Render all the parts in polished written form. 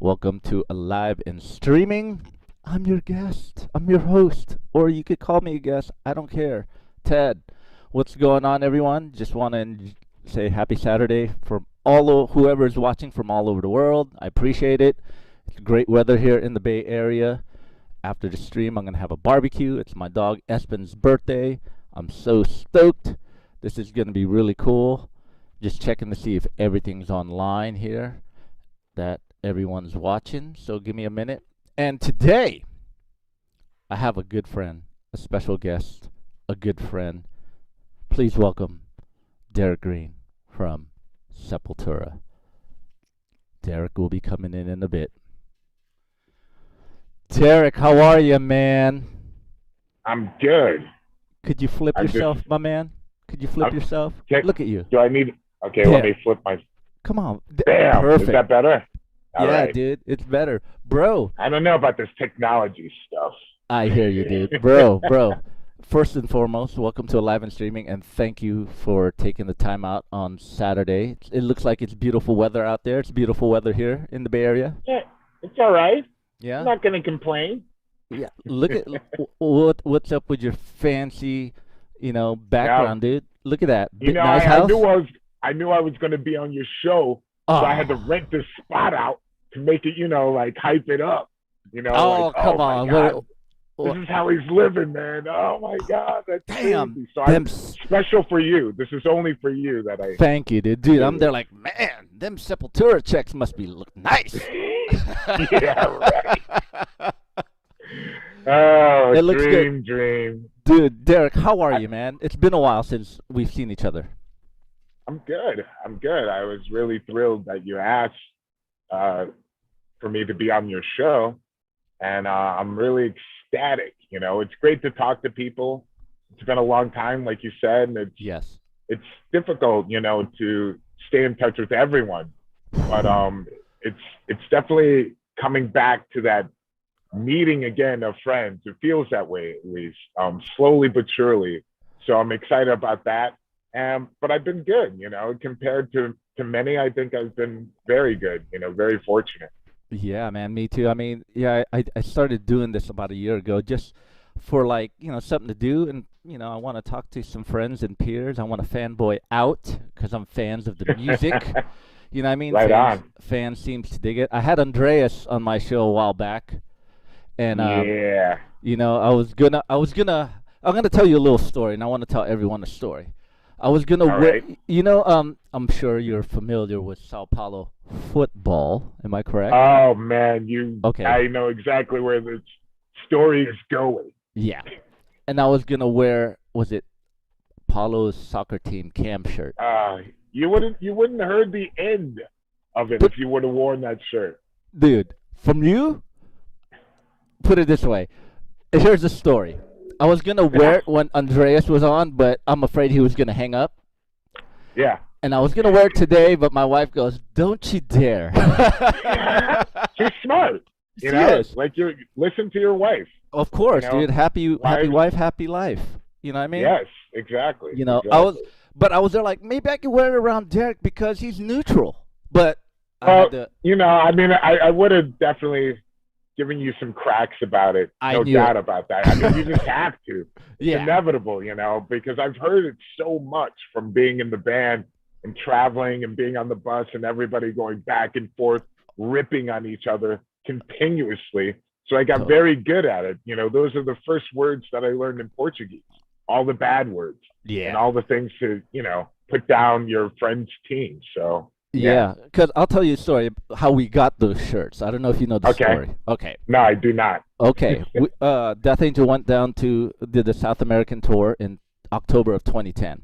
Welcome to Alive and Streaming. I'm your guest. I'm your host, or you could call me a guest. I don't care. Ted, what's going on, everyone? Just want to say happy Saturday for whoever is watching from all over the world. I appreciate it. It's great weather here in the Bay Area. After the stream, I'm going to have a barbecue. It's my dog Espen's birthday. I'm so stoked. This is going to be really cool. Just checking to see if everything's online here, that everyone's watching. So give me a minute. And today, I have a good friend, a special guest, a good friend. Please welcome Derrick Green from Sepultura. Derrick will be coming in a bit. Derrick, how are you, man? I'm good. Could you flip yourself, my man? Could you flip yourself? Look at you. Do I need? Okay, Damn. let me flip my. Come on. Damn, Perfect. is that better? All yeah, right. dude, it's better, bro. I don't know about this technology stuff. I hear you, dude, bro. First and foremost, welcome to Alive and Streaming, and thank you for taking the time out on Saturday. It looks like it's beautiful weather out there. It's beautiful weather here in the Bay Area. Yeah, it's all right. Yeah. I'm not gonna complain. Yeah. Look at what's up with your fancy, background, dude. Look at that. Nice house. I knew I was gonna be on your show, so I had to rent this spot out to make it, like hype it up. Come on. This is how he's living, man. Oh my God, that's damn. Crazy. So I'm special for you. This is only for you that I. Thank you, dude. I'm there like, man, them Sepultura checks must be look nice. Yeah, right. Oh, it looks dream, good. Dream. Dude, Derrick, how are you, man? It's been a while since we've seen each other. I'm good. I was really thrilled that you asked for me to be on your show, and I'm really ecstatic. It's great to talk to people. It's been a long time, like you said, and it's difficult, to stay in touch with everyone, but it's definitely coming back to that meeting again of friends. It feels that way, at least, slowly but surely. So I'm excited about that. But I've been good, compared to many. I think I've been very good, very fortunate. Yeah, man, me too. I mean, yeah, I started doing this about a year ago just for something to do. And, I want to talk to some friends and peers. I want to fanboy out because I'm fans of the music. You know what I mean? Right fans seems to dig it. I had Andreas on my show a while back. And, yeah. I'm gonna tell you a little story, and I want to tell everyone a story. I was gonna wear, right. I'm sure you're familiar with Sao Paulo football. Am I correct? Oh man, Okay. I know exactly where this story is going. Yeah. And I was gonna wear, was it Paulo's soccer team cam shirt? You wouldn't have heard the end of it if you would have worn that shirt. Dude, from you, put it this way. Here's the story. I was going to wear it when Andreas was on, but I'm afraid he was going to hang up. Yeah. And I was going to wear it today, but my wife goes, don't you dare. She's smart. Like you listen to your wife. Of course, dude. Happy wife, happy life. You know what I mean? Yes, exactly. Exactly. I was there like, maybe I could wear it around Derrick because he's neutral. But I would have definitely giving you some cracks about it. No doubt about that. I mean, you just have to. It's inevitable, because I've heard it so much from being in the band and traveling and being on the bus and everybody going back and forth, ripping on each other continuously. So I got very good at it. Those are the first words that I learned in Portuguese. All the bad words. Yeah. And all the things to, put down your friend's team. So yeah, because I'll tell you a story how we got those shirts. I don't know if you know the story. Okay. No, I do not. Okay. Death Angel went down did the South American tour in October of 2010.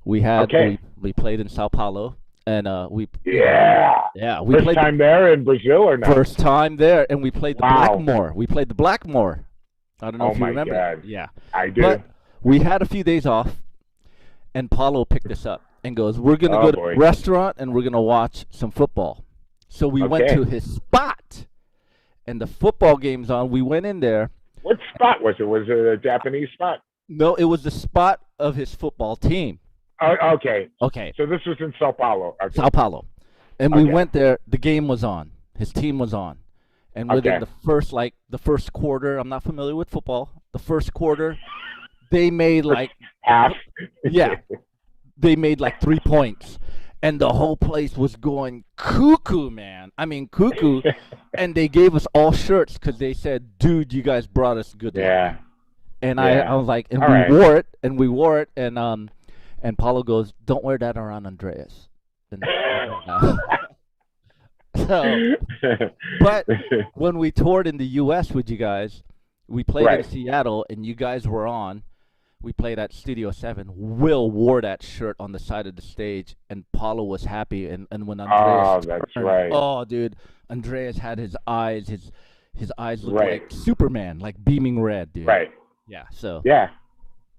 We played in Sao Paulo, and we first time there in Brazil or not? First time there, and we played the Blackmore. We played the Blackmore. I don't know if you remember. God. Yeah, I do. But we had a few days off, and Paulo picked us up and goes, we're going to go to a restaurant and we're going to watch some football. So we went to his spot, and the football game's on. We went in there. What spot was it? Was it a Japanese spot? No, it was the spot of his football team. Okay. Okay. So this was in Sao Paulo. Okay. Sao Paulo. And we went there. The game was on. His team was on, and within Okay. the first quarter, I'm not familiar with football. The first quarter, they made First like, half. yeah, they made like 3 points, and the whole place was going cuckoo, man. I mean, cuckoo. And they gave us all shirts because they said, "Dude, you guys brought us good luck." Yeah. And I Yeah. was like, and All we right. wore it, and Paulo goes, "Don't wear that around Andreas." And so, but when we toured in the U.S. with you guys, we played in Right. Seattle, and you guys were on. We played at Studio 7. Will wore that shirt on the side of the stage, and Paulo was happy. And when Andreas Oh, that's turned, right. oh, dude, Andreas had his eyes looked Right. like Superman, like beaming red, dude. Right. Yeah, so, Yeah.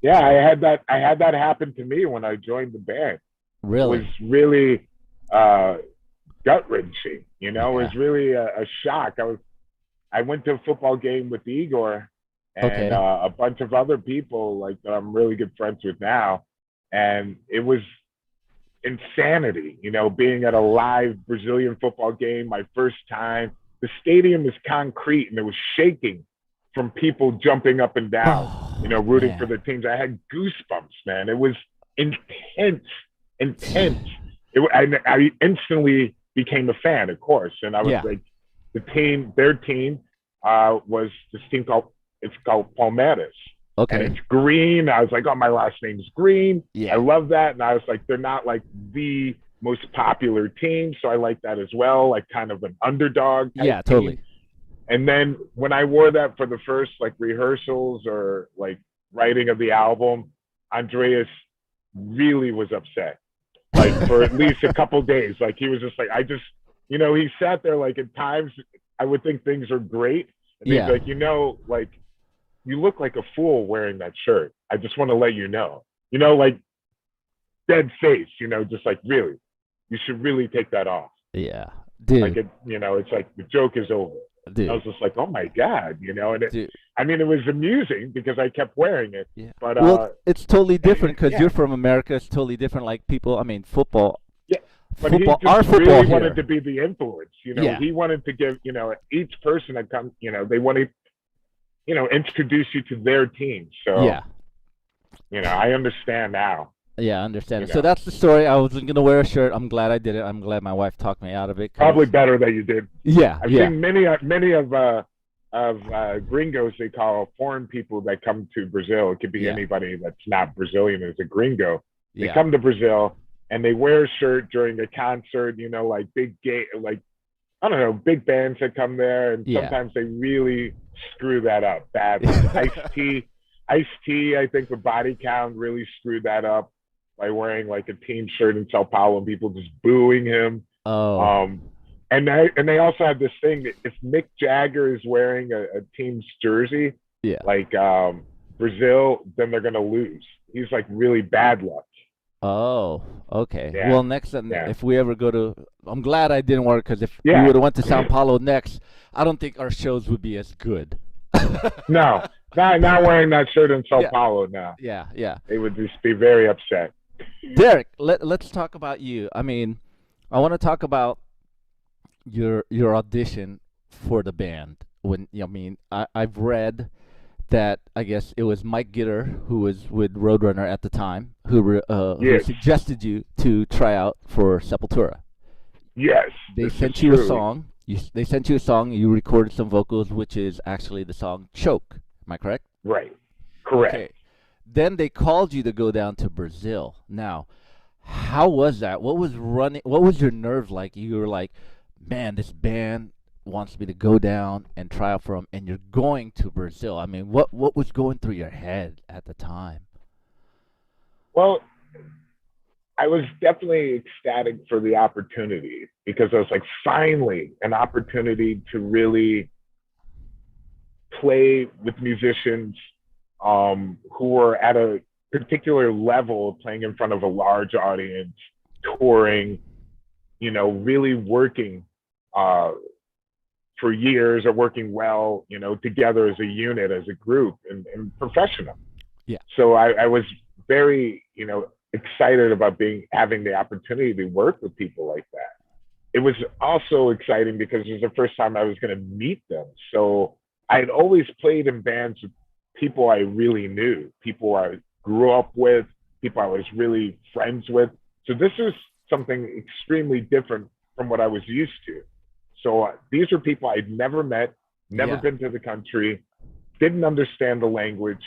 Yeah, I so had that I had that happen to me when I joined the band. It was really, really uh gut wrenching, you know, it yeah. was really a shock. I went to a football game with Igor and Okay. a bunch of other people like that I'm really good friends with now. And it was insanity, you know, being at a live Brazilian football game, my first time. The stadium is concrete and it was shaking from people jumping up and down, you know, Oh, rooting for man. the teams. I had goosebumps, man. It was intense, intense. I instantly became a fan, of course, and I was Yeah. like, their team was this team called it's called Palmeiras, and Okay. it's green. I was like, oh, my last name's Green. I Yeah. love that. And I was like, they're not like the most popular team. So I like that as well, like kind of an underdog type Yeah, team. totally. And then when I wore that for the first like rehearsals or like writing of the album, Andreas really was upset. Like for at least a couple days. Like he was just like, you know, he sat there like at times I would think things are great. And he'd be Yeah. like, you know, like you look like a fool wearing that shirt. I just want to let you know. You know, like dead face, you know, just like really, you should really take that off. Yeah. Like Dude, it, you know, it's like the joke is over. I was dude, just like, oh my God, you know, and dude. I mean, it was amusing because I kept wearing it, Yeah. but Well, it's totally different because yeah, you're from America. It's totally different. Like people, I mean, football, yeah. But he football, just our football really wanted to here. be the influence, you know. Yeah. He wanted to give, you know, each person that comes, you know, they want to, you know, introduce you to their team. So, Yeah. you know, I understand now, Yeah, I understand you it. So know. that's the story. I wasn't gonna wear a shirt. I'm glad I did it. I'm glad my wife talked me out of it. Probably Cause better that you did. yeah, I've yeah, seen many of gringos they call foreign people that come to Brazil. It could be yeah, anybody that's not Brazilian as a gringo. They yeah, come to Brazil and they wear a shirt during a concert. You know, like big gay, like I don't know, big bands that come there, and yeah. sometimes they really screw that up badly. Ice T, I think the Body Count really screwed that up by wearing like a team shirt in Sao Paulo and people just booing him. Oh, Um, and they also have this thing that if Mick Jagger is wearing a team's jersey, yeah. like Brazil, then they're gonna lose. He's like really bad luck. Oh, okay. Yeah, Well, next time, yeah, if we ever go to, I'm glad I didn't work because if we yeah. would have went to Sao Paulo next, I don't think our shows would be as good. No, not wearing that shirt in Sao Yeah, Paulo. No, yeah, yeah. they would just be very upset. Derek, let's talk about you. I mean, I want to talk about your audition for the band. I mean, I've read that I guess it was Mike Gitter who was with Roadrunner at the time who Yes, suggested you to try out for Sepultura. yes, They this is sent you a true. song. They sent you a song. You recorded some vocals, which is actually the song "Choke." Am I correct? Right, correct. Okay. Then they called you to go down to Brazil. Now, how was that? What was running? What was your nerves like? You were like, man, this band wants me to go down and try out for them, and you're going to Brazil. I mean, what was going through your head at the time? Well, I was definitely ecstatic for the opportunity because I was like, finally, an opportunity to really play with musicians who were at a particular level, playing in front of a large audience, touring, you know, really working uh, for years or working well, you know, together as a unit, as a group, and professional. Yeah. So I was very, you know, excited about having the opportunity to work with people like that. it was also exciting because it was the first time I was going to meet them. So I had always played in bands with people I really knew, people I grew up with, people I was really friends with. So this is something extremely different from what I was used to. So these are people I'd never met, never Yeah. been to the country, didn't understand the language,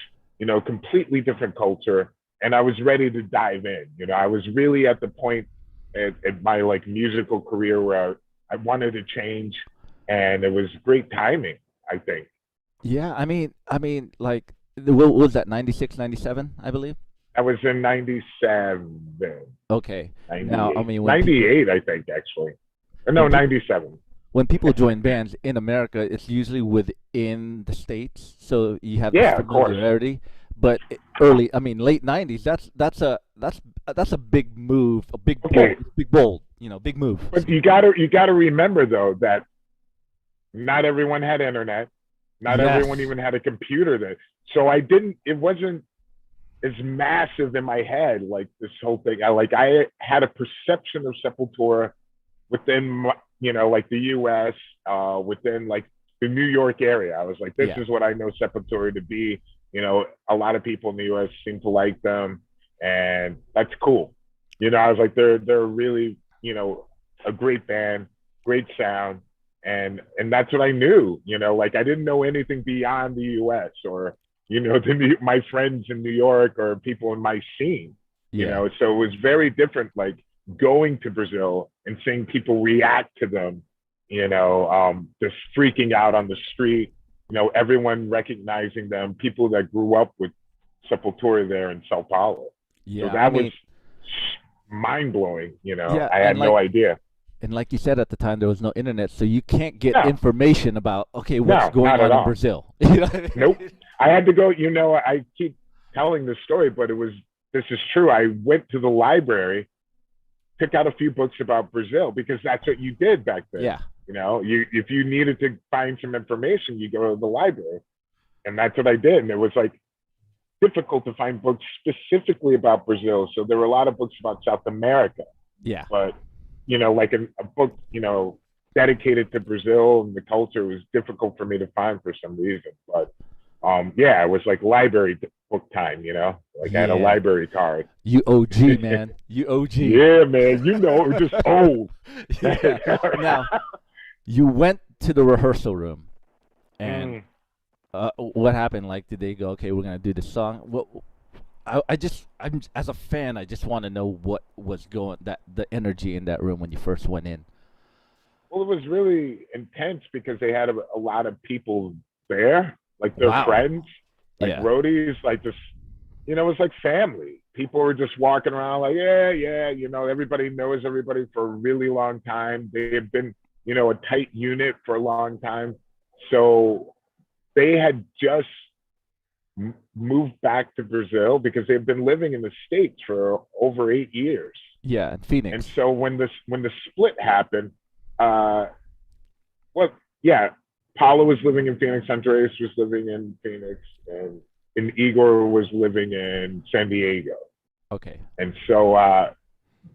completely different culture. And I was ready to dive in. I was really at the point at my like musical career where I wanted to change, and it was great timing, I think. Yeah, like, what was that, 96, 97, I believe? I was in 97, Okay. Now, 98, when people 98, I think, actually. No, when people 97. when people join bands in America, it's usually within the states, so you have this Yeah, of course. familiarity. But late '90s, that's a big move, a Okay, big bold, big move. but Excuse you me. gotta remember though that not everyone had internet, not everyone Yes. even had a computer. That so I didn't. It wasn't as massive in my head like this whole thing. I had a perception of Sepultura within like the U.S. Within like the New York area. I was like, this Yeah. is what I know Sepultura to be. A lot of people in the U.S. seem to like them, and that's cool. I was like, they're really a great band, great sound, and that's what I knew. Like I didn't know anything beyond the U.S. or my friends in New York or people in my scene. Yeah. So it was very different. Like going to Brazil and seeing people react to them, just freaking out on the street, everyone recognizing them, people that grew up with Sepultura there in Sao Paulo. So Yeah. that was mind blowing. Yeah, I had no idea. and like you said, at the time there was no internet, so you can't get No, information about, okay, what's no, going not at on in all. Brazil. You know what I Nope. mean? I had to go, I keep telling this story, but this is true. I went to the library, pick out a few books about Brazil because that's what you did back then. Yeah. If you needed to find some information, you go to the library, and that's what I did. And it was like difficult to find books specifically about Brazil. So there were a lot of books about South America, Yeah. but like a book, dedicated to Brazil and the culture was difficult for me to find for some reason. But yeah, it was like library book time. Like I had a Yeah. library card. You OG, man. You OG. Yeah, man, it was just old. Yeah. Now, you went to the rehearsal room, and Mm. what happened? Like, did they go, okay, we're gonna do this song? I'm as a fan, I just want to know what was going, that the energy in that room when you first went in. Well, it was really intense because they had a lot of people there, like their Wow. friends, like Yeah. roadies, like just, it was like family. People were just walking around like, yeah, yeah, everybody knows everybody for a really long time. They had been, a tight unit for a long time. So they had just moved back to Brazil because they've been living in the States for over 8 years. Yeah, in And Phoenix. so when the split happened, uh, well, yeah, Paula was living in Phoenix, Andreas was living in Phoenix, and Igor was living in San Diego. Okay. And so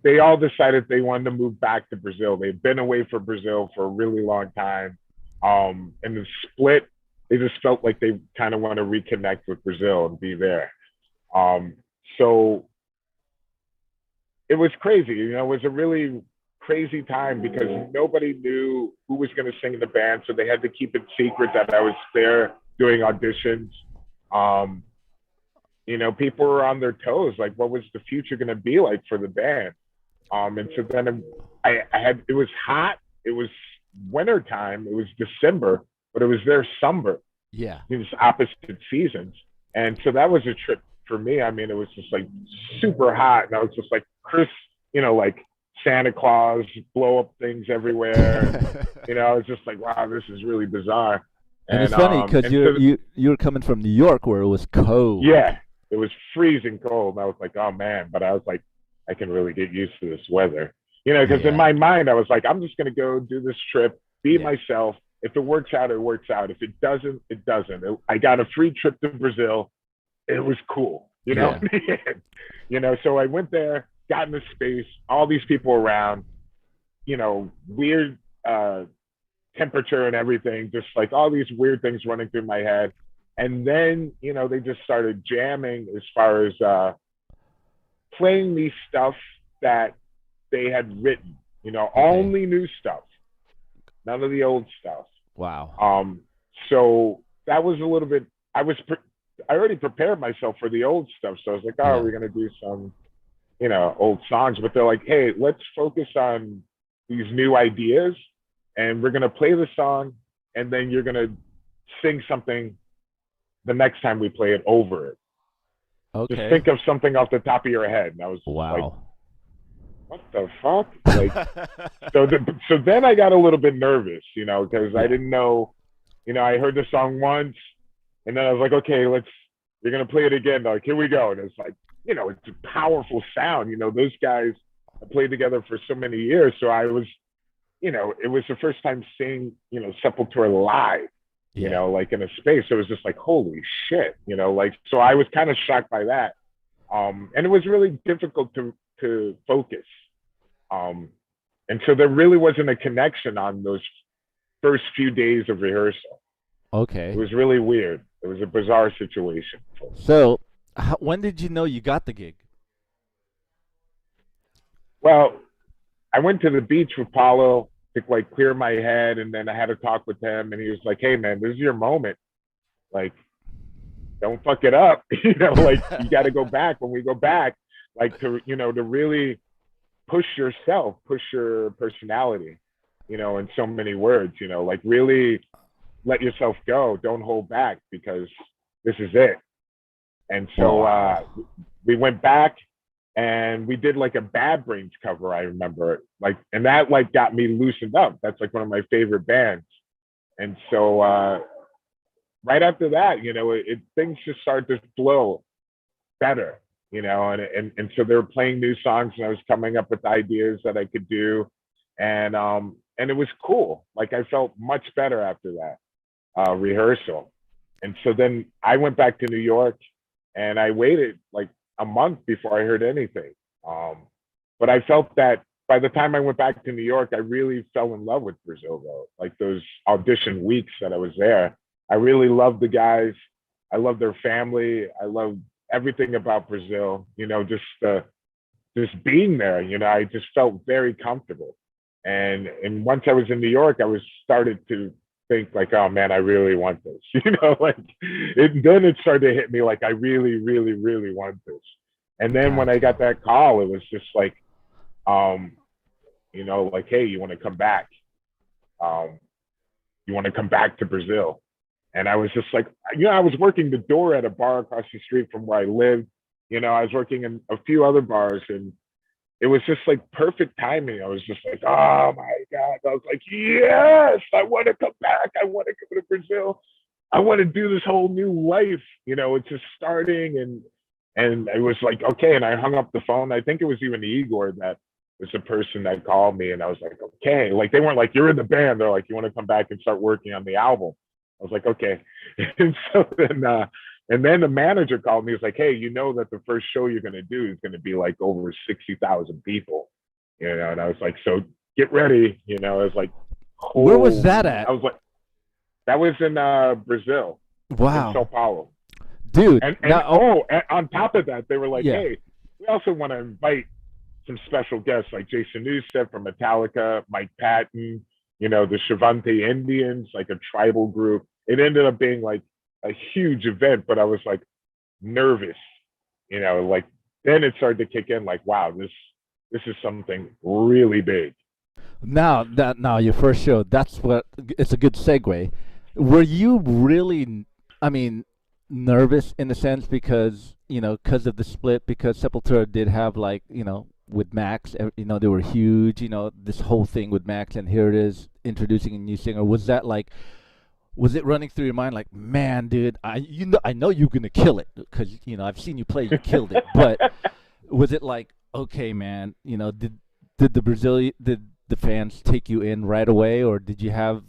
they all decided they wanted to move back to Brazil. They've been away from Brazil for a really long time. And the split, they just felt like they kind of want to reconnect with Brazil and be there. Um, so it was crazy. It was a really crazy time because nobody knew who was going to sing in the band. So they had to keep it secret that I was there doing auditions. Um, people were on their toes. Like, what was the future going to be like for the band? And so then it was hot. It was winter time. It was December, but it was their summer. Yeah. It was opposite seasons. And so that was a trip for me. I mean, it was just like super hot. And I was just like, Chris, like Santa Claus, blow up things everywhere. And, I was just like, wow, this is really bizarre. And it's funny because and so, you're coming from New York where it was cold. yeah, it was freezing cold. And I was like, oh man, but I was like, I can really get used to this weather. Because in Yeah. my mind, I was like, I'm just going to go do this trip, be Yeah. myself. If it works out, it works out. If it doesn't, it doesn't. I got a free trip to Brazil. It was cool, Yeah. So I went there, got in the space, all these people around, weird temperature and everything, just like all these weird things running through my head. And then, they just started jamming as far as playing me stuff that they had written, Okay. only new stuff, none of the old stuff. Wow. So that was a little bit, I was, I already prepared myself for the old stuff. So I was like, oh, Yeah. we're going to do some, old songs. But they're like, hey, let's focus on these new ideas and we're going to play the song and then you're going to sing something the next time we play it over it. Just Okay. think of something off the top of your head. And I was just like, Wow. what the fuck? Like, so then I got a little bit nervous, because I Yeah. didn't know, I heard the song once and then I was like, okay, you're going to play it again. Like, here we go. And it's like, it's a powerful sound. Those guys have played together for so many years. So I was, it was the first time seeing, Sepultura live, Yeah. like in a space. So it was just like, holy shit, like, so I was kind of shocked by that. And it was really difficult to focus. Um, and so there really wasn't a connection on those first few days of rehearsal. It Okay. was really weird. It was a bizarre situation. So, when did you know you got the gig? Well, I went to the beach with Paulo to like clear my head, and then I had a talk with him, and he was like, "Hey, man, this is your moment. Like, don't fuck it up. Like you got to go back when we go back, like to really push yourself, push your personality, in so many words, like really let yourself go. Don't hold back because this is it." And so Wow. we went back and we did like a Bad Brains cover. I remember like, and that like got me loosened up. That's like one of my favorite bands. And so right after that, things just started to flow better, and so they were playing new songs and I was coming up with ideas that I could do. And it was cool. Like I felt much better after that rehearsal. And so then I went back to New York and I waited like a month before I heard anything. Um, but I felt that by the time I went back to New York, I really fell in love with Brazil though. Like those audition weeks that I was there, I really loved the guys. I loved their family. I loved everything about Brazil. Just being there. I just felt very comfortable. And once I was in New York, I was started to think like, oh man, I really want this. Like then it started to hit me like I really, really, really want this. And then when I Gotcha. got that call, it was just like, um, like, hey, you want to come back? Um, you want to come back to Brazil? And I was just like, I was working the door at a bar across the street from where I lived. I was working in a few other bars and it was just like perfect timing. I was just like, oh my God. I was like, yes, I want to come back. I want to go to Brazil. I want to do this whole new life. It's just starting and it was like, okay. And I hung up the phone. I think it was even Igor that was the person that called me. And I was like, okay. Like they weren't like, you're in the band. They're like, you want to come back and start working on the album. I was like, okay. And then the manager called me. He was like, hey, that the first show you're going to do is going to be like over 60,000 people, and I was like, so get ready. I was like, Where was that holy, at? I was like, that was in Brazil, in Sao Wow. Paulo. Dude, And now, oh, oh, and on top of that, they were like, yeah. hey, we also want to invite some special guests like Jason Newsted from Metallica, Mike Patton, the Shavante Indians, like a tribal group. It ended up being like a huge event, but I was like nervous, like then it started to kick in like, wow, this is something really big. Now your first show, that's what it's a good segue. Were you really, I mean, nervous in a sense because, because of the split, because Sepultura did have like, with Max, they were huge, this whole thing with Max, and here it is introducing a new singer. Was it running through your mind like, man, dude, I know you're gonna kill it because I've seen you play, you killed it. But was it like, okay, man, did did the fans take you in right away, or did you have,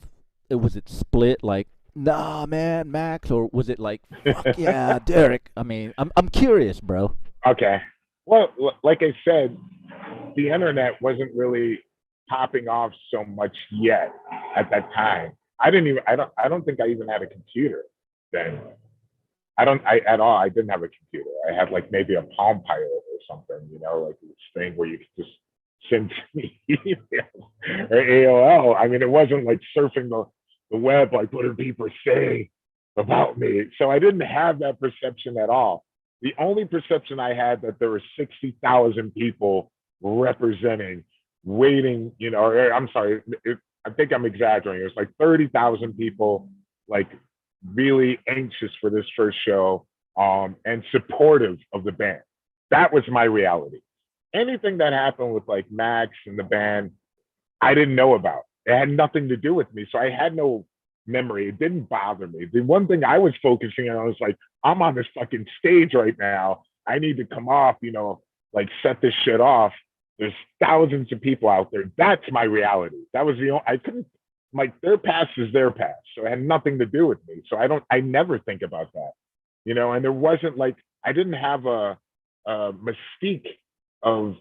was it split like, nah, man, Max, or was it like, fuck yeah, Derrick? I mean, I'm curious, bro. Okay. Well, like I said, the internet wasn't really popping off so much yet at that time. I don't think I even had a computer then. I at all. I didn't have a computer. I had like maybe a Palm Pilot or something, like this thing where you could just send me emails or AOL. I mean, it wasn't like surfing the web, like what do people say about me? So I didn't have that perception at all. The only perception I had that there were 60,000 people representing, waiting, or I'm sorry, I think I'm exaggerating. It was like 30,000 people, like really anxious for this first show, and supportive of the band. That was my reality. Anything that happened with like Max and the band, I didn't know about. It had nothing to do with me. So I had no memory. It didn't bother me. The one thing I was focusing on was like, I'm on this fucking stage right now. I need to come off, like set this shit off. There's thousands of people out there. That's my reality. That was the only, I couldn't, like, their past is their past. So it had nothing to do with me. So I never think about that, and there wasn't like, I didn't have a mystique of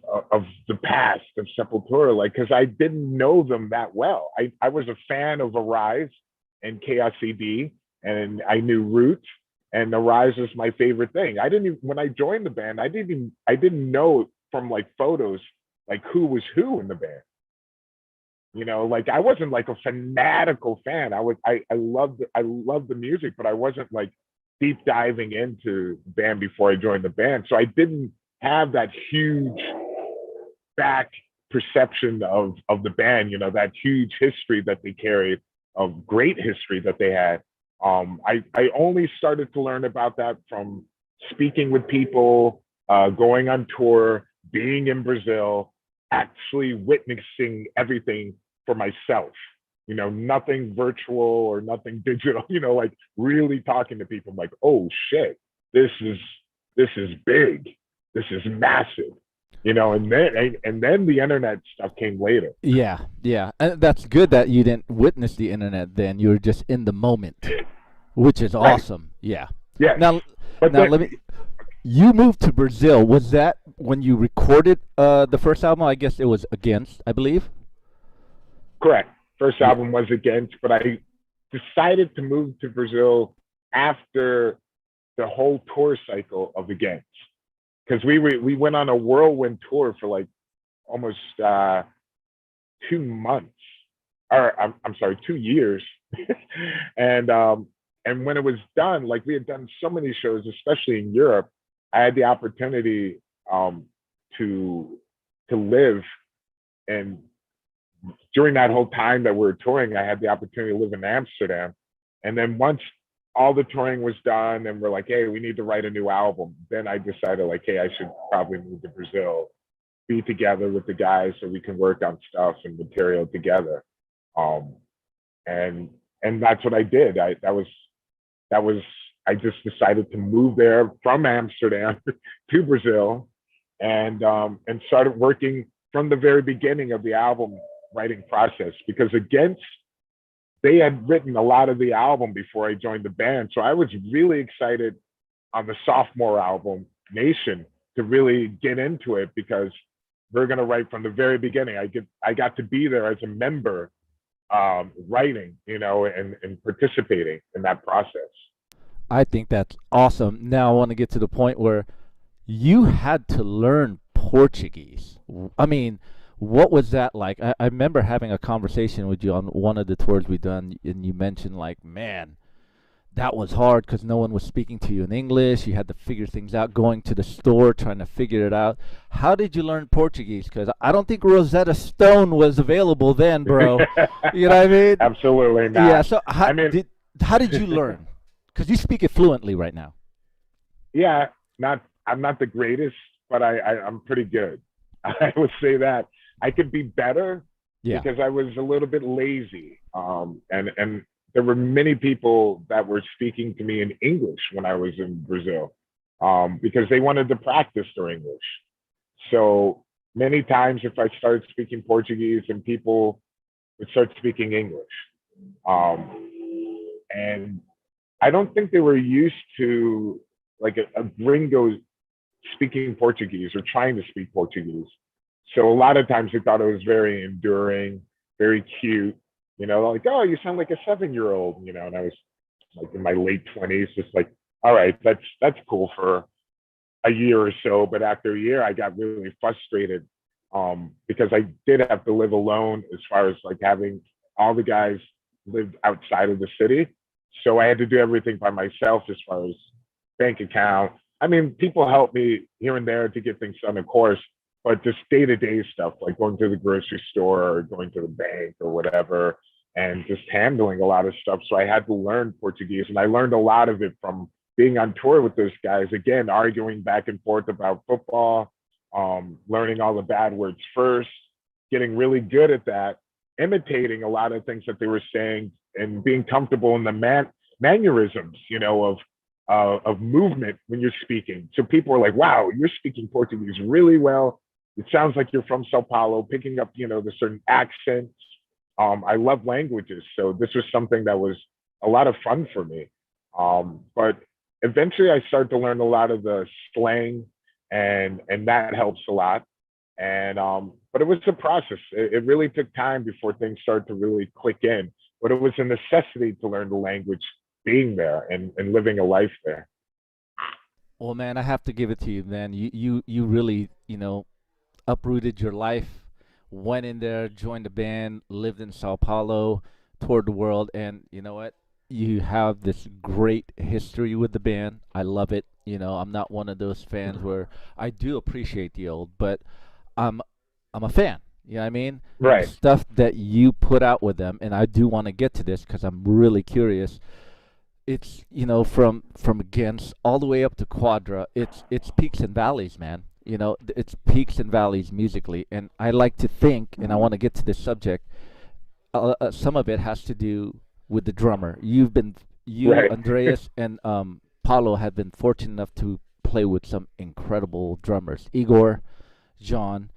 the past of Sepultura, like, because I didn't know them that well. I was a fan of Arise and Chaos CD, and I knew Roots, and Arise was my favorite thing. I didn't even, when I joined the band, I didn't know from like photos like who was who in the band. Like I wasn't like a fanatical fan. I loved the music, but I wasn't like deep diving into the band before I joined the band. So I didn't have that huge back perception of the band, that huge history that they carried, of great history that they had. I only started to learn about that from speaking with people, going on tour, being in Brazil, actually witnessing everything for myself. Nothing virtual or nothing digital. Like really talking to people. I'm like, oh shit, this is big. This is massive. And then the internet stuff came later. Yeah, yeah. And that's good that you didn't witness the internet then. You were just in the moment, which is Right. awesome. Yeah. Yes. Now, But now then, let me. You moved to Brazil. Was that when you recorded the first album? I guess it was Against, I believe. correct. First Yeah. album was Against, but I decided to move to Brazil after the whole tour cycle of Against, because we went on a whirlwind tour for like almost 2 months, or I'm sorry, 2 years, and when it was done, like we had done so many shows, especially in Europe, I had the opportunity to live, and during that whole time that we were touring, I had the opportunity to live in Amsterdam. And then once all the touring was done and we're like, hey, we need to write a new album, then I decided like, hey, I should probably move to Brazil, be together with the guys so we can work on stuff and material together. Um, and that's what I did. That was I just decided to move there from Amsterdam to Brazil, and started working from the very beginning of the album writing process, because Against, they had written a lot of the album before I joined the band. So I was really excited on the sophomore album, Nation, to really get into it, because we're going to write from the very beginning. I got to be there as a member, writing, and participating in that process. I think that's awesome. Now I want to get to the point where you had to learn Portuguese. I mean, what was that like? I remember having a conversation with you on one of the tours we done, and you mentioned like, man, that was hard because no one was speaking to you in English. You had to figure things out, going to the store, trying to figure it out. How did you learn Portuguese? Because I don't think Rosetta Stone was available then, bro. You know what I mean? Absolutely Yeah. not. So I mean, how did you learn? Because you speak it fluently right now. yeah, I'm not the greatest, but I'm pretty good. I would say that I could be better Yeah. because I was a little bit lazy. And there were many people that were speaking to me in English when I was in Brazil, because they wanted to practice their English. So many times, if I started speaking Portuguese, and people would start speaking English, um, and I don't think they were used to like a gringo speaking Portuguese or trying to speak Portuguese. So a lot of times they thought it was very enduring, very cute. Like, oh, you sound like a 7 year old. And I was like in my late 20s, just like, all right, that's cool for a year or so. But after a year, I got really frustrated because I did have to live alone as far as like having all the guys lived outside of the city. So I had to do everything by myself as far as bank account. I mean, people help me here and there to get things done, of course, but just day to day stuff like going to the grocery store or going to the bank or whatever, and just handling a lot of stuff. So I had to learn Portuguese, and I learned a lot of it from being on tour with those guys. Again, arguing back and forth about football, learning all the bad words first, getting really good at that, imitating a lot of things that they were saying, and being comfortable in the mannerisms, of movement when you're speaking. So people are like, "Wow, you're speaking Portuguese really well. It sounds like you're from Sao Paulo," picking up, the certain accents. I love languages, so this was something that was a lot of fun for me. But eventually, I started to learn a lot of the slang, and that helps a lot. And but it was a process. It really took time before things started to really click in. But it was a necessity to learn the language, being there and living a life there. Well, man, I have to give it to you, man. You really, uprooted your life, went in there, joined the band, lived in Sao Paulo, toured the world, and you know what? You have this great history with the band. I love it. I'm not one of those fans where I do appreciate the old, but I'm I'm a fan. You know what I mean? The Right. stuff that you put out with them, and I do want to get to this because I'm really curious. It's from against all the way up to Quadra. It's peaks and valleys, man. It's peaks and valleys musically, and I like to think, and I want to get to this subject. Some of it has to do with the drummer. You, Right. Andreas, and Paulo have been fortunate enough to play with some incredible drummers. Igor, John,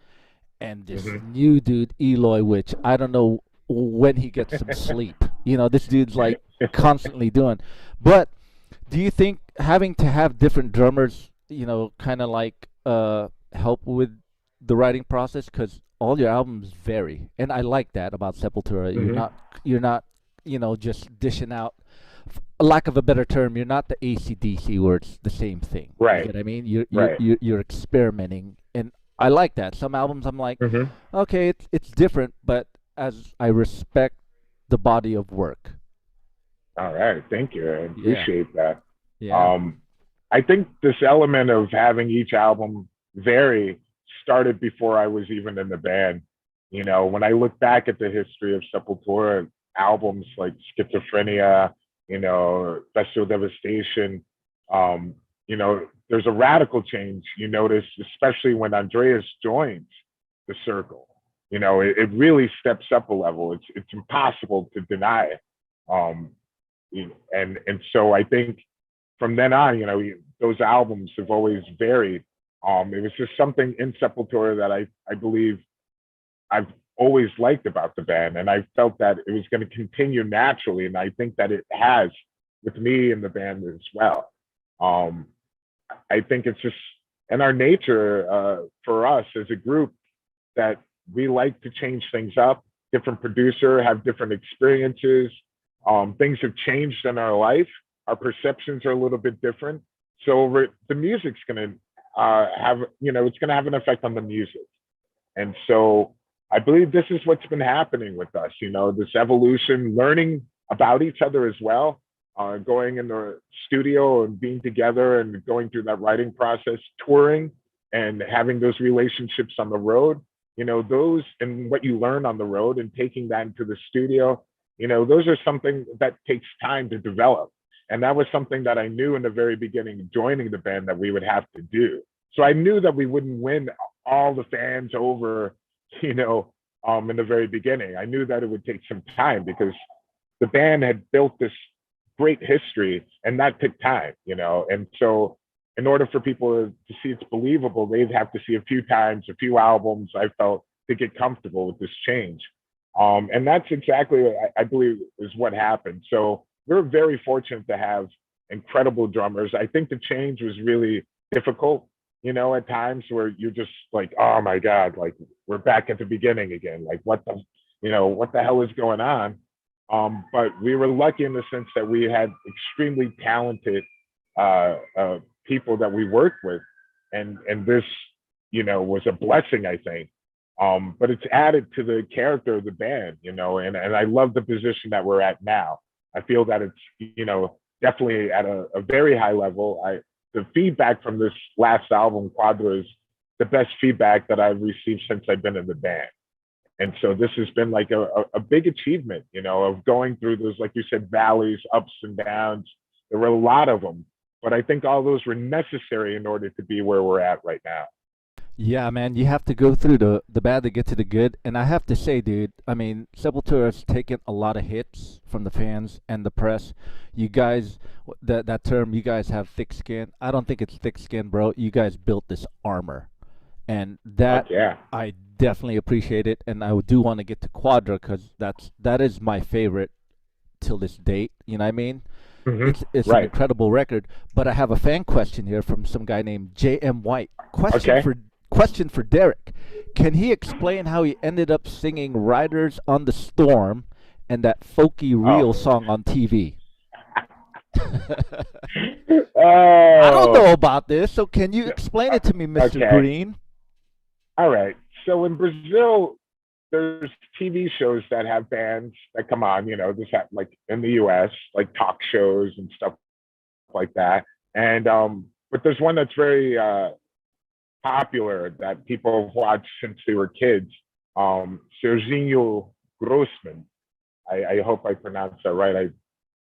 and this Hmm. new dude Eloy, which I don't know when he gets some sleep. This dude's like constantly doing. But do you think having to have different drummers, kind of like help with the writing process? Because all your albums vary, and I like that about Sepultura. Hmm. You're not just dishing out. Lack of a better term, you're not the ACDC where it's the same thing. You Right. get what I mean? You're Right. you're, you're experimenting, and I like that. Some albums I'm like, Hmm. okay, it's different, but as I respect the body of work. All right. Thank you. I Yeah, appreciate that. yeah. Um, I think this element of having each album vary started before I was even in the band. When I look back at the history of Sepultura albums like Schizophrenia, Bestial Devastation, there's a radical change you notice, especially when Andreas joins the circle. It really steps up a level. It's impossible to deny. Um, and so I think from then on, those albums have always varied. It was just something in Sepultura that I believe I've always liked about the band, and I felt that it was going to continue naturally, and I think that it has with me and the band as well. Um, I think it's just in our nature for us as a group that we like to change things up. Different producer, have different experiences. Things have changed in our life. Our perceptions are a little bit different. So the music's going to have, it's going to have an effect on the music. And so I believe this is what's been happening with us, this evolution, learning about each other as well, going in the studio and being together and going through that writing process, touring and having those relationships on the road, those and what you learn on the road and taking that into the studio, those are something that takes time to develop. And that was something that I knew in the very beginning, joining the band, that we would have to do. So I knew that we wouldn't win all the fans over, you know, in the very beginning. I knew that it would take some time because the band had built this great history and that took time, And so in order for people to see it's believable, they'd have to see a few times, a few albums, I felt, to get comfortable with this change. And that's exactly what I believe is what happened. So we're very fortunate to have incredible drummers. I think the change was really difficult at times where you're just like, oh my God, like we're back at the beginning again. Like what the hell is going on? But we were lucky in the sense that we had extremely talented people that we worked with, and this, was a blessing, I think. But it's added to the character of the band, and I love the position that we're at now. I feel that it's, definitely at a very high level. The feedback from this last album, Quadra, is the best feedback that I've received since I've been in the band. And so this has been like a big achievement, of going through those, like you said, valleys, ups and downs. There were a lot of them, but I think all those were necessary in order to be where we're at right now. Yeah, man, you have to go through the bad to get to the good. And I have to say, dude, I mean, Sepultura has taken a lot of hits from the fans and the press. You guys, that term, you guys have thick skin. I don't think it's thick skin, bro. You guys built this armor, and Fuck that yeah. I definitely appreciate it. And I do want to get to Quadra because that is my favorite till this date. You know what I mean? It's an Right. incredible record. But I have a fan question here from some guy named J.M. White. Okay. Question for Derek. Can he explain how he ended up singing "Riders on the Storm" and that folky Oh. real song on TV? I don't Oh. know about this, so can you explain it to me, Mr. Okay. Green? All right. So in Brazil, there's TV shows that have bands that come on, this have like in the US, like talk shows and stuff like that. And but there's one that's very popular that people have watched since they were kids. Serginho Grossman. I hope I pronounced that right. I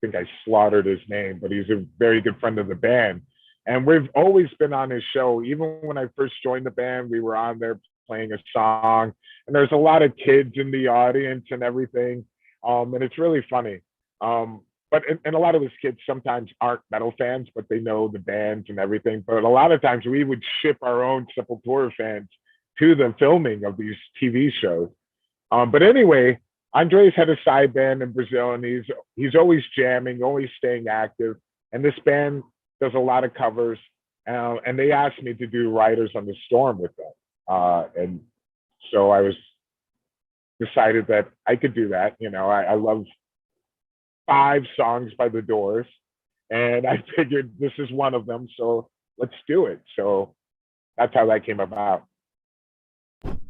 think I slaughtered his name, but he's a very good friend of the band. And we've always been on his show. Even when I first joined the band, we were on there playing a song. And there's a lot of kids in the audience and everything. And it's really funny. And a lot of those kids sometimes aren't metal fans, but they know the bands and everything. But a lot of times we would ship our own Sepultura fans to the filming of these TV shows. But anyway, Andres had a side band in Brazil, and he's always jamming, always staying active. And this band does a lot of covers, and they asked me to do Riders on the Storm with them, and so I was decided that I could do that. I love 5 songs by the Doors, and I figured this is one of them, so let's do it. So that's how that came about.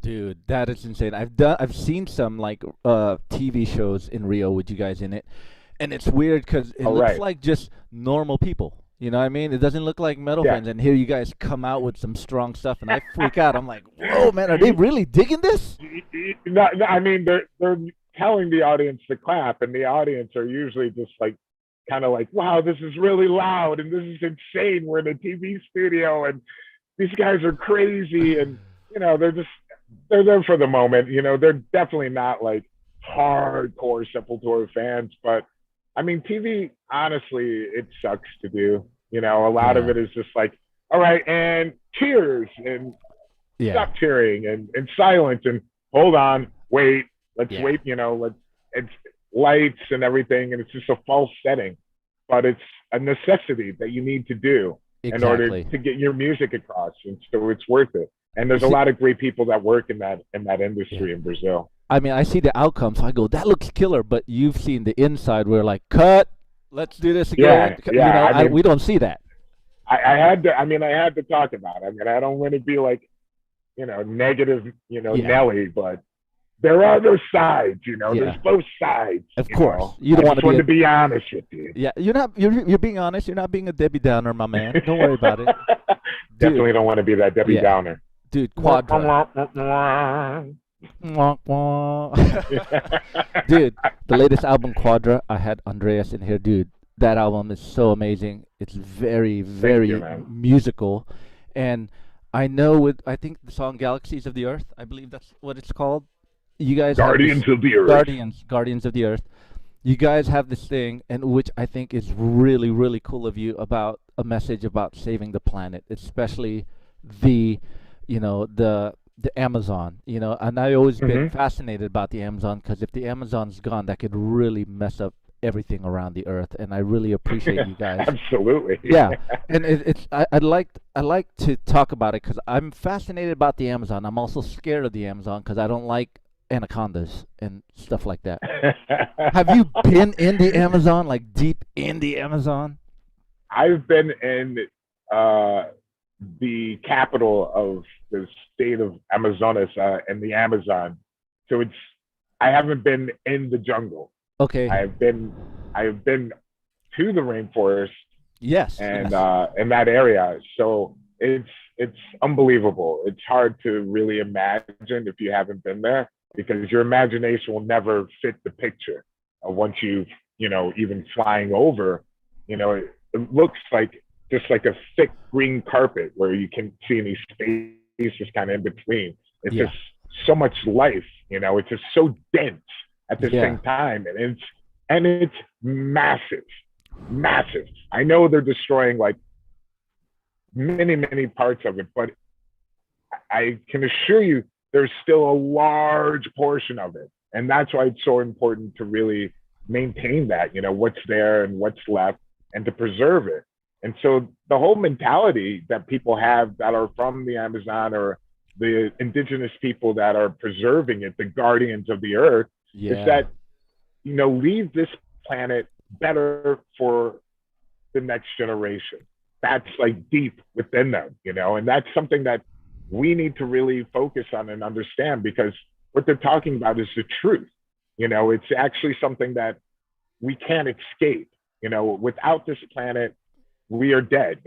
Dude, that is insane. I've seen some like TV shows in Rio with you guys in it, and it's weird because it All looks right. like just normal people. You know what I mean? It doesn't look like metal Yeah. fans, and here you guys come out with some strong stuff, and I freak out. I'm like, whoa, man, are they really digging this? No, no, I mean, they're telling the audience to clap, and the audience are usually just like, kind of like, wow, this is really loud, and this is insane. We're in a TV studio, and these guys are crazy, and they're there for the moment. They're definitely not like hardcore Sepultura fans, but I mean, TV, honestly, it sucks to do. A lot of Yeah, it is just like, all right, and cheers, and yeah, stop cheering, and silence, and hold on, wait, let's yeah. wait, it's lights and everything, and it's just a false setting, but it's a necessity that you need to do in order Exactly. to get your music across, and so it's worth it. And You there's a see, lot of great people that work in that yeah. industry in Brazil. I mean, I see the outcome, so I go, that looks killer. But you've seen the inside where like, cut, let's do this again. Yeah, yeah. I mean, We don't see that. I had to. I mean, I had to talk about it. I mean, I don't want to be like, negative, Yeah, Nelly, but there are those sides. There's yeah. both sides. Of course, you I don't want just to be wanted a. to be honest with you. Yeah, you're not. You're being honest. You're not being a Debbie Downer, my man. Don't worry about it, dude. Definitely don't want to be that Debbie Yeah, Downer. dude. Quadra. Mwah, mwah. Dude, the latest album, Quadra. I had Andreas in here, dude. That album is so amazing. It's very, Thank you, very man. musical, and I know with I think the song "Galaxies of the Earth." I believe that's what it's called. You guys have this Guardians of the Earth. Guardians of the Earth. You guys have this thing, and which I think is really, really cool of you about a message about saving the planet, especially the, the Amazon. And I always been Hmm. fascinated about the Amazon because if the Amazon's gone, that could really mess up everything around the earth, and I really appreciate you guys. Absolutely. Yeah, and I like to talk about it because I'm fascinated about the Amazon. I'm also scared of the Amazon because I don't like anacondas and stuff like that. Have you been in the Amazon, like deep in the Amazon? I've been in uh, the capital of the state of Amazonas and the Amazon. So I haven't been in the jungle. Okay. I've been I've been to the rainforest Yes, and yes. in that area. So it's unbelievable. It's hard to really imagine if you haven't been there because your imagination will never fit the picture. Once even flying over, it looks like just like a thick green carpet where you can see any spaces kind of in between. It's Yeah, just so much life. It's just so dense at the yeah, same time, and it's massive, massive. I know they're destroying like many, many parts of it, but I can assure you there's still a large portion of it. And that's why it's so important to really maintain that, what's there and what's left and to preserve it. And so the whole mentality that people have that are from the Amazon or the indigenous people that are preserving it, the guardians of the earth, is yeah. that, leave this planet better for the next generation. That's like deep within them, and that's something that we need to really focus on and understand because what they're talking about is the truth. It's actually something that we can't escape. Without this planet, we are dead.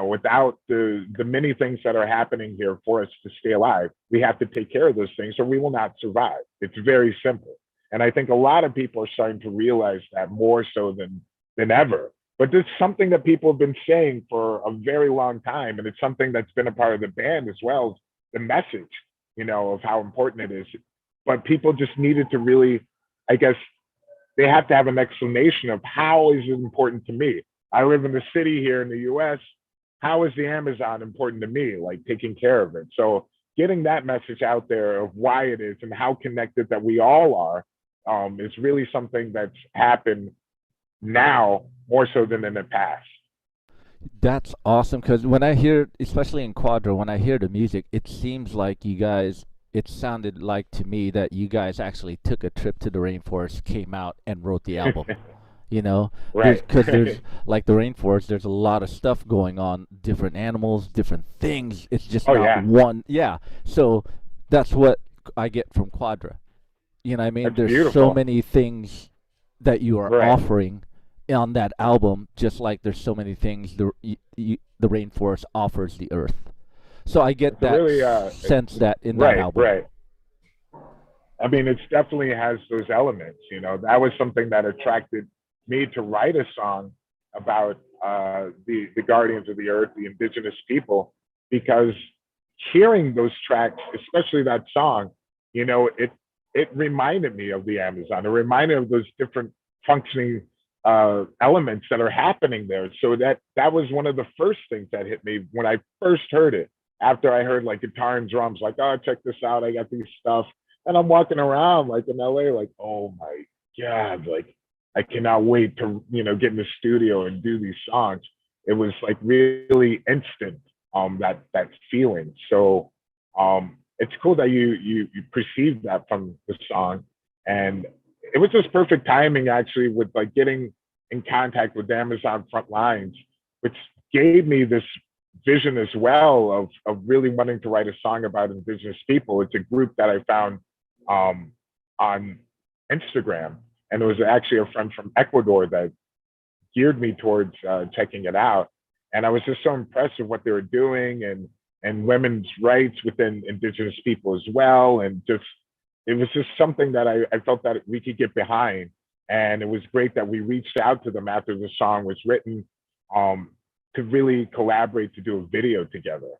Without the many things that are happening here for us to stay alive, we have to take care of those things or we will not survive. It's very simple. And I think a lot of people are starting to realize that more so than ever. But it's something that people have been saying for a very long time. And it's something that's been a part of the band as well, the message, of how important it is. But people just needed to really, I guess, they have to have an explanation of how is it important to me. I live in the city here in the US. How is the Amazon important to me? Like taking care of it. So getting that message out there of why it is and how connected that we all are is really something that's happened now more so than in the past. That's awesome because when I hear, especially in Quadro, when I hear the music, it seems like you guys, it sounded like to me that you guys actually took a trip to the rainforest, came out, and wrote the album. You know, there's Right. because there's like the rainforest, there's a lot of stuff going on, different animals, different things. It's just Oh not yeah, one. Yeah. So that's what I get from Quadra. You know what I mean? that's There's so beautiful. many things that you are Right. offering on that album, just like there's so many things the rainforest offers the earth. So I get It's a that really sense that in that right, album. right. I mean, it definitely has those elements. That was something that attracted me to write a song about the guardians of the earth, the indigenous people, because hearing those tracks, especially that song, it reminded me of the Amazon. It reminded me of those different functioning elements that are happening there. So that was one of the first things that hit me when I first heard it. After I heard like guitar and drums, like, oh, check this out, I got these stuff, and I'm walking around like in LA, like, oh my God, like I cannot wait to, get in the studio and do these songs. It was like really instant, that feeling. So it's cool that you perceived that from the song. And it was just perfect timing actually with like getting in contact with Amazon front lines, which gave me this vision as well of really wanting to write a song about indigenous people. It's a group that I found um, on Instagram. And it was actually a friend from Ecuador that geared me towards checking it out. And I was just so impressed with what they were doing and women's rights within indigenous people as well. And just, it was just something that I felt that we could get behind. And it was great that we reached out to them after the song was written um, to really collaborate to do a video together.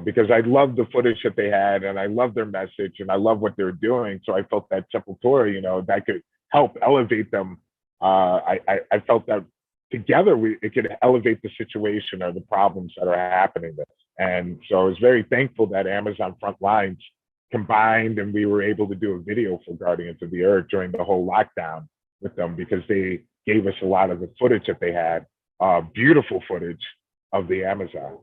Because I loved the footage that they had and I loved their message and I love what they were doing. So I felt that Sepultura, that could help elevate them. I felt that together it could elevate the situation or the problems that are happening there. And so I was very thankful that Amazon Frontlines combined and we were able to do a video for Guardians of the Earth during the whole lockdown. with them because they gave us a lot of the footage that they had, beautiful footage of the Amazon.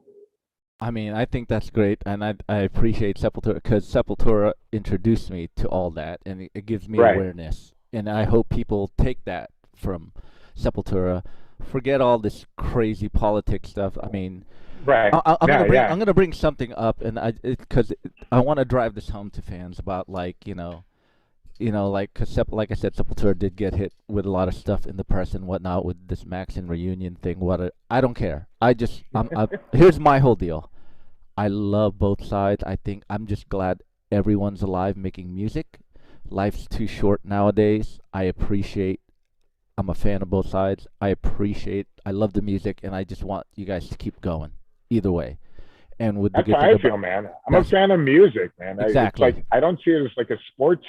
I mean, I think that's great, and I appreciate Sepultura because Sepultura introduced me to all that, and it gives me Right, awareness. And I hope people take that from Sepultura. Forget all this crazy politics stuff. I mean, right. Yeah, I'm yeah. gonna bring something up, and because I want to drive this home to fans about like like 'cause like I said, Sepultura did get hit with a lot of stuff in the press and whatnot with this Maxon reunion thing. I don't care. Here's my whole deal. I love both sides. I think I'm just glad everyone's alive making music. Life's too short nowadays. I'm a fan of both sides. I love the music, and I just want you guys to keep going. Either way. And with the That's good how thing I about feel, man. I'm a that's fan of music, man. It's exactly, like I don't see it as like a sports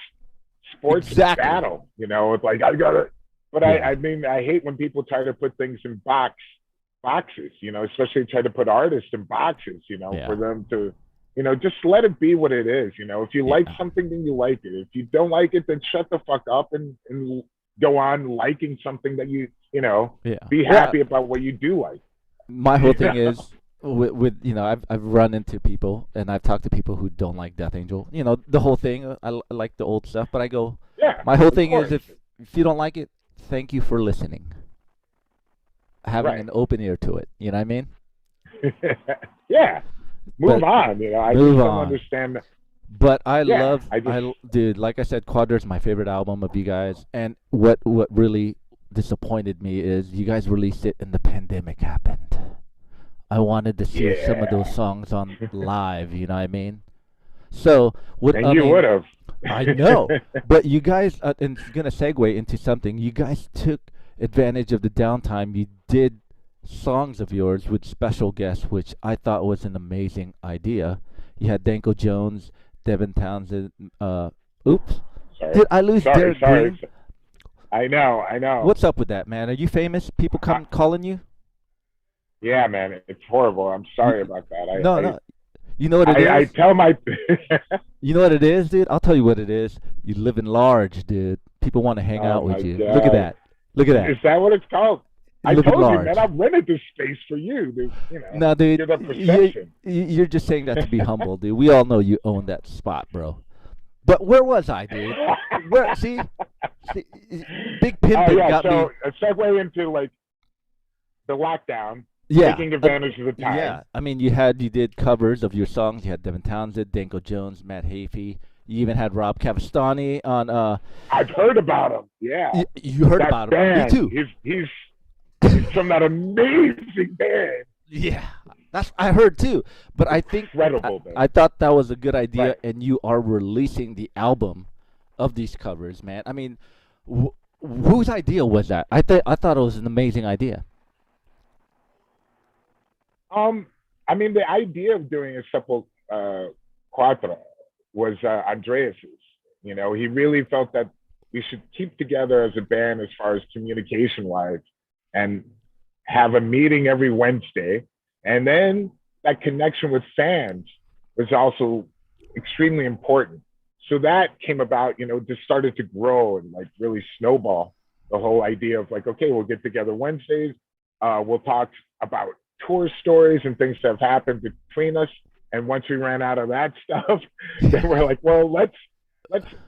exactly, battle. It's like I gotta. But I, yeah, I mean, I hate when people try to put things in boxes. Especially try to put artists in boxes. For yeah, them to, just let it be what it is. If you like yeah, something, then you like it. If you don't like it, then shut the fuck up and go on liking something that yeah. be Well, happy about what you do like. my whole thing is with I've run into people and I've talked to people who don't like Death Angel. The whole thing. I like the old stuff, but I go. Yeah, My whole of thing is course. if you don't like it, thank you for listening, having Right. an open ear to it. You know what I mean? Yeah, move But on. I move just don't on. understand. But Yeah, I just dude, like I said, Quadra's my favorite album of you guys. And what really disappointed me is you guys released it and the pandemic happened. I wanted to see some of those yeah, songs on live. You know what I mean? So what and I you would mean, have. I know, but you guys, and it's gonna segue into something. You guys took advantage of the downtime. You did songs of yours with special guests, which I thought was an amazing idea. You had Danko Jones, Devin Townsend. Oops, Sorry, did I lose sorry, Derrick sorry. Green? I know, I know. What's up with that, man? Are you famous? People I, come calling you? yeah, man, it's horrible. I'm You sorry about that. no, no. You know what it I is? tell my. You know what it is, dude? I'll tell you what it is. You live in large, dude. People want to hang Oh out my with you. Look at god, that. Look at that. is that what it's called? I Live in told you, man. large. I've rented this space for you to, No, dude, give a you perception. you're just saying that to be humble, dude. We all know you own that spot, bro. But where was I, dude? Where? See, Big Oh Pimpin' yeah, got so me. a segue into like the lockdown, Yeah, taking advantage of the yeah. time. I mean, you did covers of your songs. You had Devin Townsend, Danko Jones, Matt Hafey. You even had Rob Cavastani on. I've heard about him. Yeah, You heard that about him. Me band. too. He's from that amazing band. Yeah, that's I heard too. But I think Incredible band. I thought that was a good idea, Right. and you are releasing the album of these covers, man. I mean, whose idea was that? I thought it was an amazing idea. Um, I mean, the idea of doing a Sepul Quattro was Andreas's. He really felt that we should keep together as a band as far as communication wise, and have a meeting every Wednesday, and then that connection with fans was also extremely important. So that came about, just started to grow and like really snowball the whole idea of like, okay, we'll get together Wednesdays. We'll talk about tour stories and things that have happened between us. And once we ran out of that stuff, then we're like, well, let's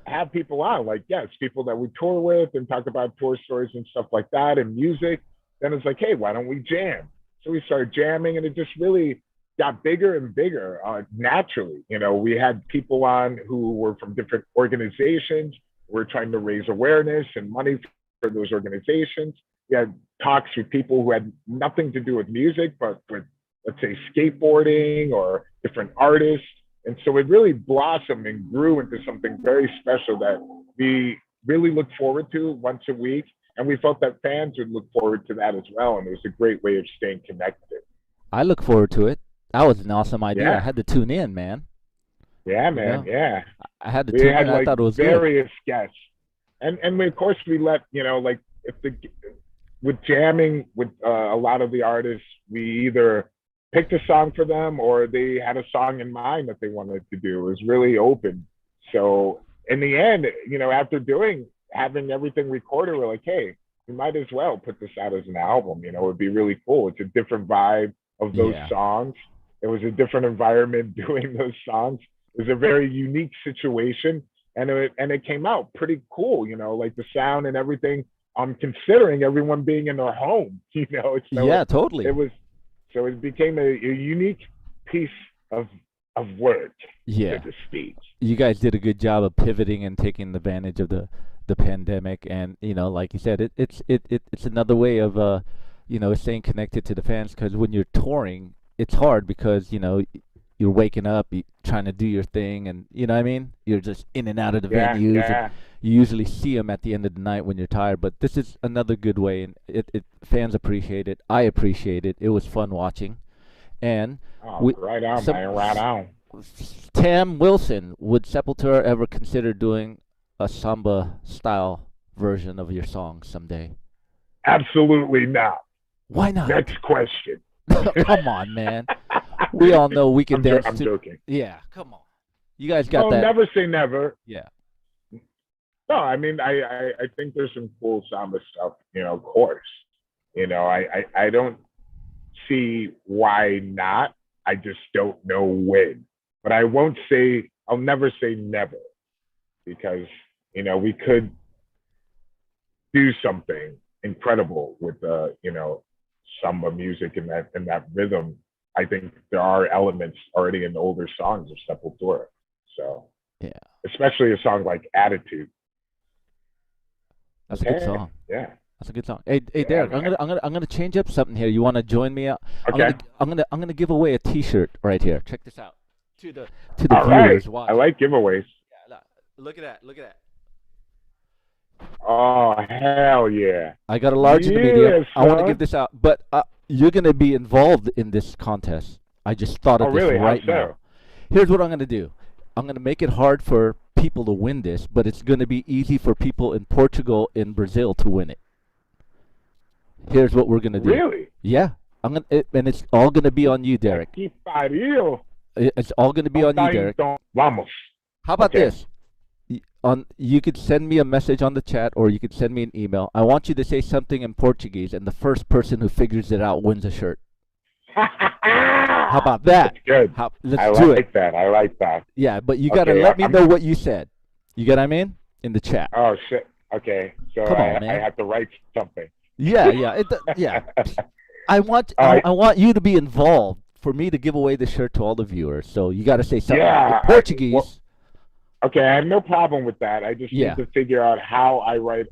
have people on, like, yes, people that we tour with and talk about tour stories and stuff like that and music. Then it's like, hey, why don't we jam? So we started jamming, and it just really got bigger and bigger naturally. We had people on who were from different organizations. We're trying to raise awareness and money for those organizations. We had talks with people who had nothing to do with music, but with, let's say, skateboarding or different artists. And so it really blossomed and grew into something very special that we really look forward to once a week. And we felt that fans would look forward to that as well. And it was a great way of staying connected. I look forward to it. That was an awesome idea. I Yeah. had to tune in, man. Yeah, You man. know, Yeah. I had to We tune had in. I like thought it was good. various guests. And of course we let, like if the with jamming with a lot of the artists, we either picked a song for them or they had a song in mind that they wanted to do. It was really open. So in the end, after doing having everything recorded, we're like, hey, we might as well put this out as an album. You know, it'd be really cool. It's a different vibe of those Yeah. songs. It was a different environment doing those songs. It was a very unique situation, and it came out pretty cool. You know, like the sound and everything. I'm considering everyone being in their home. You know, so Yeah, it totally. was so it became a unique piece of work, so Yeah. to speak. You guys did a good job of pivoting and taking advantage of the pandemic, and like you said, it's another way of staying connected to the fans, because when you're touring, it's hard because you're waking up, trying to do your thing, and what I mean, you're just in and out of the Yeah, venues, and yeah. you usually see them at the end of the night when you're tired. But this is another good way, and it fans appreciate it. I appreciate it. It was fun watching, and Oh, we right on, some man, right on. Tam Wilson, would Sepultura ever consider doing a samba style version of your song someday? Absolutely not. Why not? Next question. Come on, man. We all know we can dance I'm to. joking. Yeah, come on. You guys got Oh, that. never say never. Yeah. No, I mean, I think there's some cool samba stuff. You know, of course. You know, I don't see why not. I just don't know when. But I won't say. I'll never say never, because we could do something incredible with samba music and that rhythm. I think there are elements already in the older songs of Sepultura. So Yeah. especially a song like Attitude. That's a good Okay. song. Yeah. That's a good song. Hey, Yeah, Derek, I'm man. gonna I'm gonna I'm gonna change up something here. You want to join me? I'm Okay. gonna I'm gonna give away a T-shirt right here. Check this out to the All right. viewers I watching. like giveaways. Yeah, look at that. Look at that. Oh, hell yeah. I got a large in the medium. Yeah, I want to give son. this out, but you're going to be involved in this contest. I just thought Oh, of this really? How right now. so? Here's what I'm going to do. I'm going to make it hard for people to win this, but it's going to be easy for people in Portugal and Brazil to win it. Here's what we're going to do. Really? Yeah, and it's all going to be on you, Puta Derek. que pariu. It's all going to be on you, Derek. Então, vamos. How about Okay. this? You could send me a message on the chat, or you could send me an email. I want you to say something in Portuguese, and the first person who figures it out wins a shirt. How about that? That's good. Let's do it. That. I like that. Yeah, but you gotta Okay, let me know what you said. You get what I mean? In the chat. Oh shit. Okay. So Come on, I man. have to write something. Yeah. Yeah. I want All right. I want you to be involved for me to give away the shirt to all the viewers. So you got to say something Yeah, in Portuguese. Okay, I have no problem with that. I just Yeah. need to figure out how I write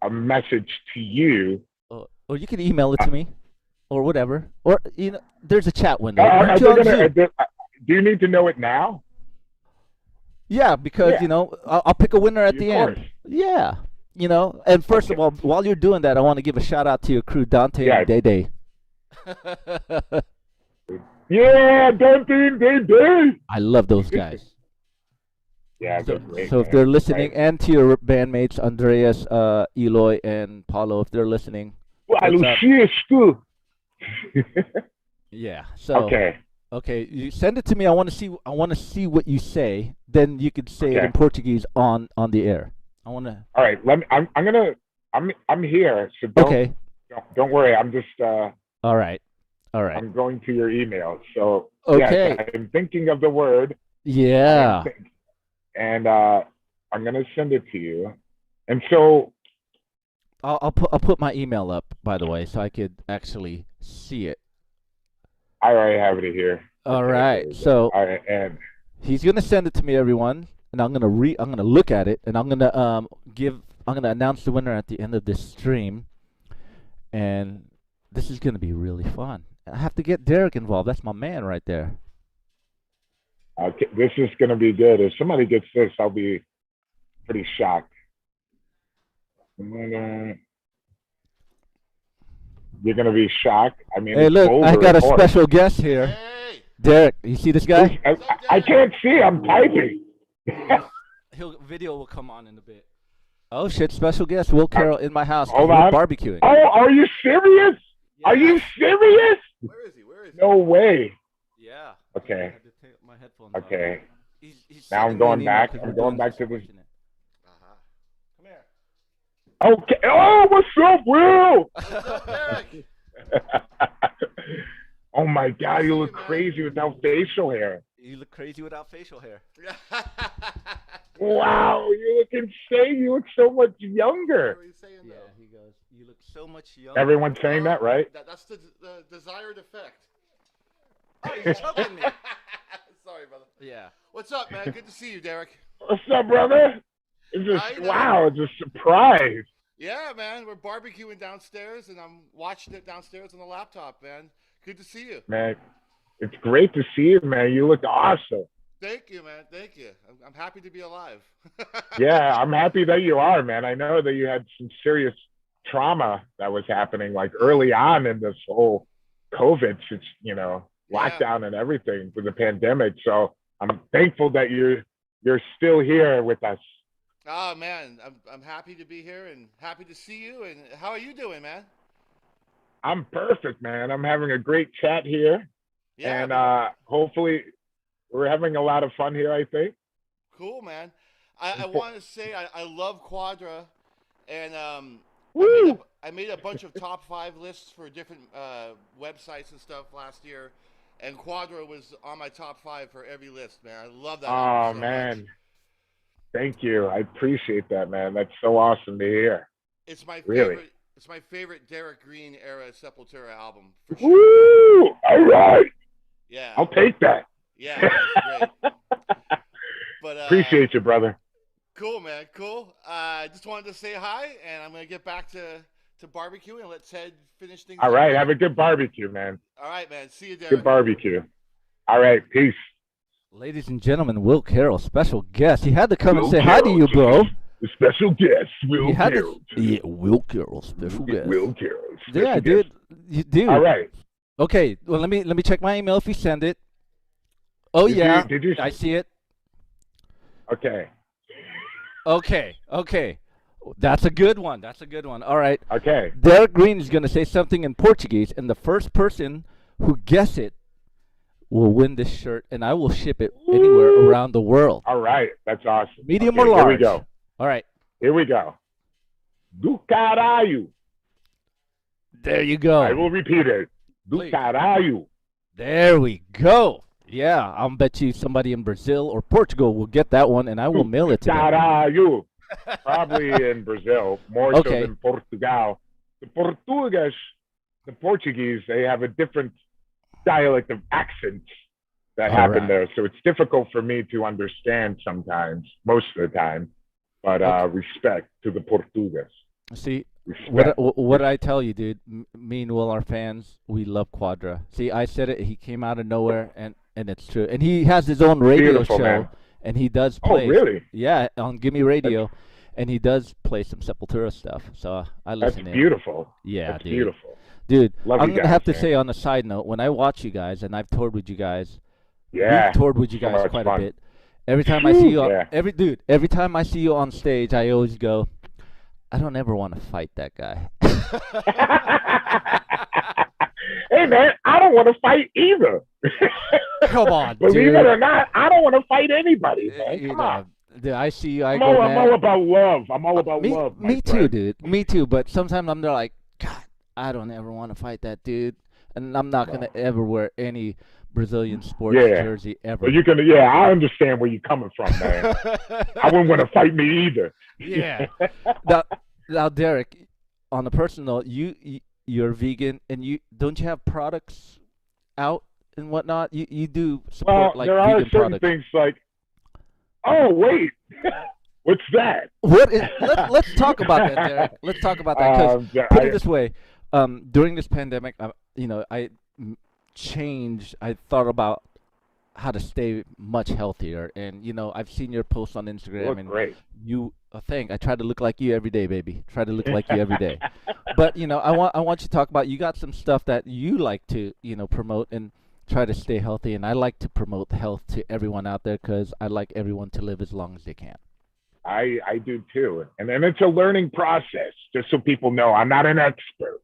a message to you. Or you can email it to me, or whatever. Or there's a chat window. Are Aren't they you on gonna, Zoom? do you need to know it now? Yeah, because Yeah. I'll pick a winner at Of the course. end. Yeah, And first of Okay. all, while you're doing that, I want to give a shout out to your crew, Dante Yeah. and Day Day. Yeah, Dante Day. I love those guys. Yeah, So, they're great. so if Man. they're listening, Right. and to your bandmates Andreas, Eloy, and Paulo, if they're listening, what's up? Yeah. So Okay. You send it to me. I want to see. I want to see what you say. Then you could say it Okay. in Portuguese on the air. I want to. All right. I'm here. So Okay. don't worry. I'm just All right. All right. I'm going to your email. So Okay. yes, I'm thinking of the word. Yeah. And I'm gonna send it to you. And so I'll put my email up, by the way, so I could actually see it. I already have it here. All right. So All right, and he's gonna send it to me, everyone, and I'm gonna look at it, and I'm gonna announce the winner at the end of this stream, and this is gonna be really fun. I have to get Derek involved. That's my man right there. this is gonna be good. If somebody gets this, I'll be pretty shocked. You're gonna be shocked. I mean, Hey, it's look, over, I got of a course. special guest here. Hey! Derek, you see this guy? I can't see. I'm typing. Video will come on in a bit. Oh shit! Special guest Will Carroll in my house. 'Cause Hold we're on. barbecuing. Oh, are you serious? Are you serious? Where is he? Where is he? No way. Yeah. Okay. I had to take my headphones off. Okay. He's Now I'm sending me going an email back. 'cause I'm we're going doing back this to this. fortunate. Uh-huh. Come here. Okay. Oh, what's up, Will? What's up, Derrick? Oh my Good to God, you see look you, man. crazy without facial hair. You look crazy without facial hair. Wow, you look insane. You look so much What younger. are you saying, Yeah, though? he goes, you look so much younger. Everyone's saying that, Oh, right? that's the desired effect. Oh, he's choking me. Sorry, brother. Yeah. What's up, man? Good to see you, Derrick. What's up, brother? It's How just you doing? wow, it's a surprise, Yeah, man. We're barbecuing downstairs, and I'm watching it downstairs on the laptop, man. Good to see you. man. It's great to see you, man. You look awesome. Thank you, man. Thank you. I'm happy to be alive. Yeah, I'm happy that you are, man. I know that you had some serious trauma that was happening like Yeah. early on in this whole COVID, Yeah. lockdown and everything with the pandemic. So I'm thankful that you're still here with us. Oh, man. I'm happy to be here and happy to see you. And how are you doing, man? I'm perfect, man. I'm having a great chat here, Yeah, and man. hopefully we're having a lot of fun here. I think. Cool, man. I want to say I love Quadra, and Woo! I made a bunch of top five lists for different websites and stuff last year, and Quadra was on my top five for every list, man. I love that album Oh so much. man, thank you. I appreciate that, man. That's so awesome to hear. It's my Really. favorite. It's my favorite Derrick Green era Sepultura album for sure. Woo! All right, Yeah, I'll take that. yeah, man, it's great. But Appreciate you, brother. cool, man, cool. I just wanted to say hi, and I'm gonna get back to barbecue and let Ted finish things All up right, here. have a good barbecue, man. All right, man. See you, Good Derek. barbecue. All right, peace. Ladies and gentlemen, Will Carroll, special guest. He had to come and Will say hi to Carroll, you, bro. the special guest, He Will had to. Carroll. Yeah, Will Carroll, special guest. Will Carroll, Yeah, special guest. dude. Dude. All right. Okay. Well, let me check my email if you send it. Oh Did yeah, you? I see it. Okay. Okay. That's a good one. That's a good one. All right. Okay. Derrick Green is going to say something in Portuguese, and the first person who guess it will win this shirt, and I will ship it anywhere Woo! around the world. All right. That's awesome. Medium Okay, or here we large. go. All right. Here we go. Do caralho. There you go. I will repeat it. Do Please. caralho. There we go. Yeah, I'll bet you somebody in Brazil or Portugal will get that one, and I will mail it to them. Caralho. Probably in Brazil, more so Okay. than Portugal. The Portuguese, they have a different dialect of accents that All happen right. there. So it's difficult for me to understand sometimes, most of the time. But Okay. respect to the Portuguese. See, Respect. what I tell you, dude. Me and Will, our fans, we love Quadra. See, I said it. He came out of nowhere, and it's true. And he has his own radio Beautiful, show, man. and he does Oh, play. really? Yeah, on Gimme Radio, and he does play some Sepultura stuff. So I That's listen in. beautiful. Yeah, That's dude. beautiful. Dude, Love I'm you gonna guys, have to man. say on a side note, when I watch you guys, and I've toured with you guys, Yeah. we've toured with you So guys much quite fun. a bit. Every time I see you, Yeah. every time I see you on stage, I always go, I don't ever want to fight that guy. Hey, man, I don't want to fight either. Come on, Believe dude. it or not, I don't want to fight anybody, man. You Come on. know, dude, I see you, I I'm go, all, I'm all man. about love. I'm all about Me, love, my me too, friend. dude. Me too. But sometimes I'm there like, God, I don't ever want to fight that dude, and I'm not gonna No. ever wear any Brazilian sports Yeah. jersey ever. But I understand where you're coming from, man. I wouldn't want to fight me either. Yeah. Now, Derek, on a personal note, you're vegan, and you don't you have products out and whatnot? You do Well, support like there are vegan certain products. things like, oh, wait, what's that? What is? Let's talk about that, Derek. Let's talk about that because put it this way, during this pandemic, I changed. I thought about how to stay much healthier, and I've seen your posts on you Instagram, look and great. you I try to look like you every day, baby. Try to look like you every day. But I want you to talk about, you got some stuff that you like to promote and try to stay healthy, and I like to promote health to everyone out there because I like everyone to live as long as they can. I do too. And then it's a learning process, just so people know I'm not an expert.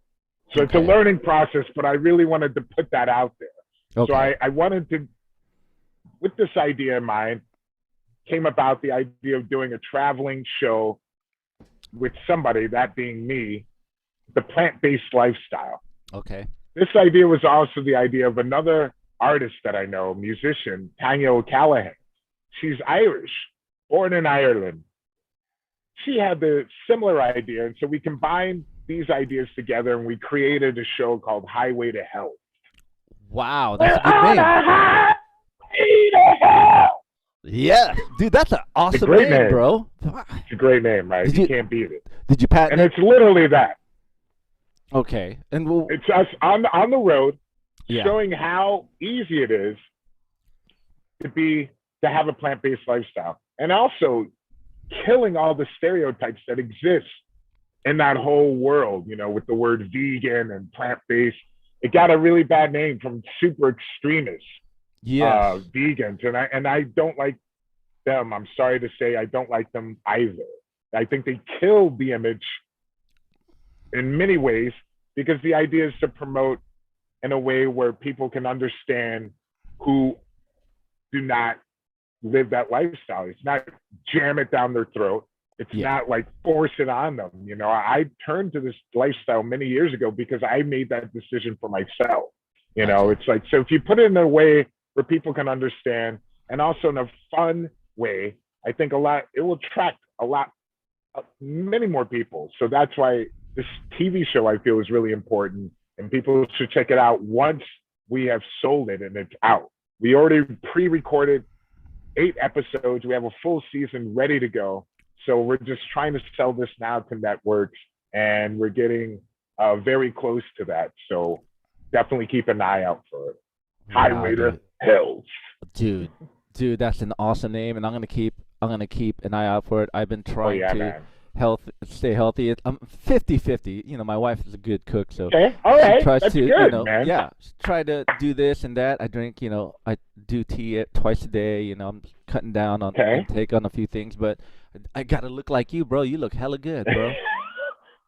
So it's a Okay. learning process, but I really wanted to put that out there. Okay. So I wanted to, with this idea in mind, came about the idea of doing a traveling show with somebody, that being me, the plant-based lifestyle. Okay. This idea was also the idea of another artist that I know, musician, Tanya O'Callaghan. She's Irish, born in Ireland. She had the similar idea, and so we combined these ideas together and we created a show called Highway to Hell. Wow, that's We're a good on name. a highway to hell. Yeah, dude, that's an It's a awesome great name, name. bro. It's a great name, right? Did You you can't beat it. did you patent And it? it's literally that. Okay, and we'll, It's us on the road yeah, showing how easy it is to have a plant-based lifestyle, and also killing all the stereotypes that exist in that whole world, with the word vegan and plant-based. It got a really bad name from super extremists, yes, vegans, and I don't like them. I'm sorry to say I don't like them either. I think they kill the image in many ways because the idea is to promote in a way where people can understand who do not live that lifestyle. It's not jam it down their throat. It's yeah, not like force it on them. I turned to this lifestyle many years ago because I made that decision for myself. gotcha. It's like, so if you put it in a way where people can understand and also in a fun way, I think it will attract many more people. So that's why this TV show I feel is really important and people should check it out once we have sold it and it's out. We already pre-recorded 8 episodes. We have a full season ready to go. So we're just trying to sell this now to networks, and we're getting very close to that. So definitely keep an eye out for it. Wow, Highway to dude, Hell. dude, dude, that's an awesome name, and I'm gonna keep an eye out for it. I've been Oh trying yeah, to man. stay healthy. I'm 50-50. My wife is a good cook, so Okay. All she right. tries That's to, good, man. yeah, try to do this and that. I drink, I do tea twice a day. I'm cutting down on Okay. intake on a few things, but I gotta look like you, bro. You look hella good, bro.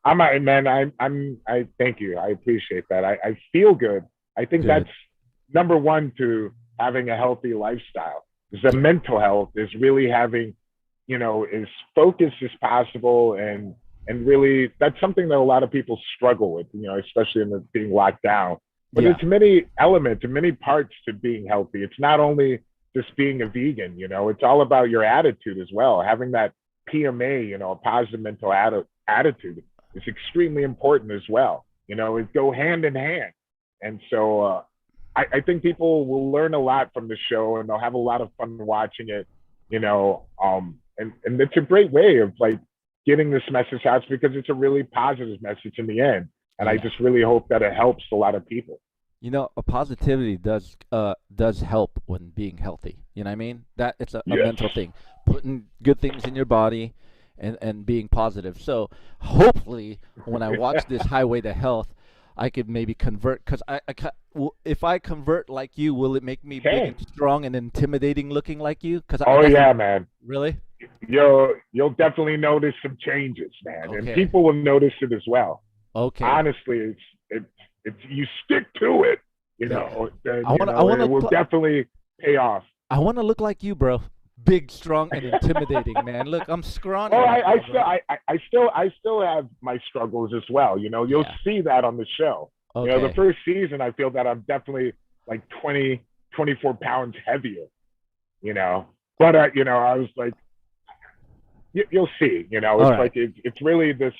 Man. I thank you. I appreciate that. I feel good. I think that's Good. number one to having a healthy lifestyle. Is the Yeah. mental health is really having, as focused as possible and really that's something that a lot of people struggle with, especially in the being locked down. But Yeah. it's many elements and many parts to being healthy. It's not only just being a vegan, it's all about your attitude as well. Having that PMA, a positive mental attitude is extremely important as well. It go hand in hand. And so I think people will learn a lot from the show and they'll have a lot of fun watching it, and it's a great way of like getting this message out because it's a really positive message in the end. And I Yeah. just really hope that it helps a lot of people. A positivity does help when being healthy. You know what I mean? That it's a Yes. mental thing. Putting good things in your body and being positive. So hopefully when I watch this Highway to Health, I could maybe convert because if I convert like you, will it make me big Okay. and strong and intimidating looking like you? Because I Oh definitely yeah, man. really You'll definitely notice some changes, man. And okay, people will notice it as well. okay, Honestly, it's you stick to it, yeah. then I it wanna will definitely pay off. I wanna look like you, bro. Big, strong, and intimidating, man. Look, I'm scrawny Well, right now, bro. I still have my struggles as well. You'll Yeah. see that on the show. The Okay. first season, I feel that I'm definitely like 20, 24 pounds heavier. You know, but I was like, you'll see. All It's right. like it's really this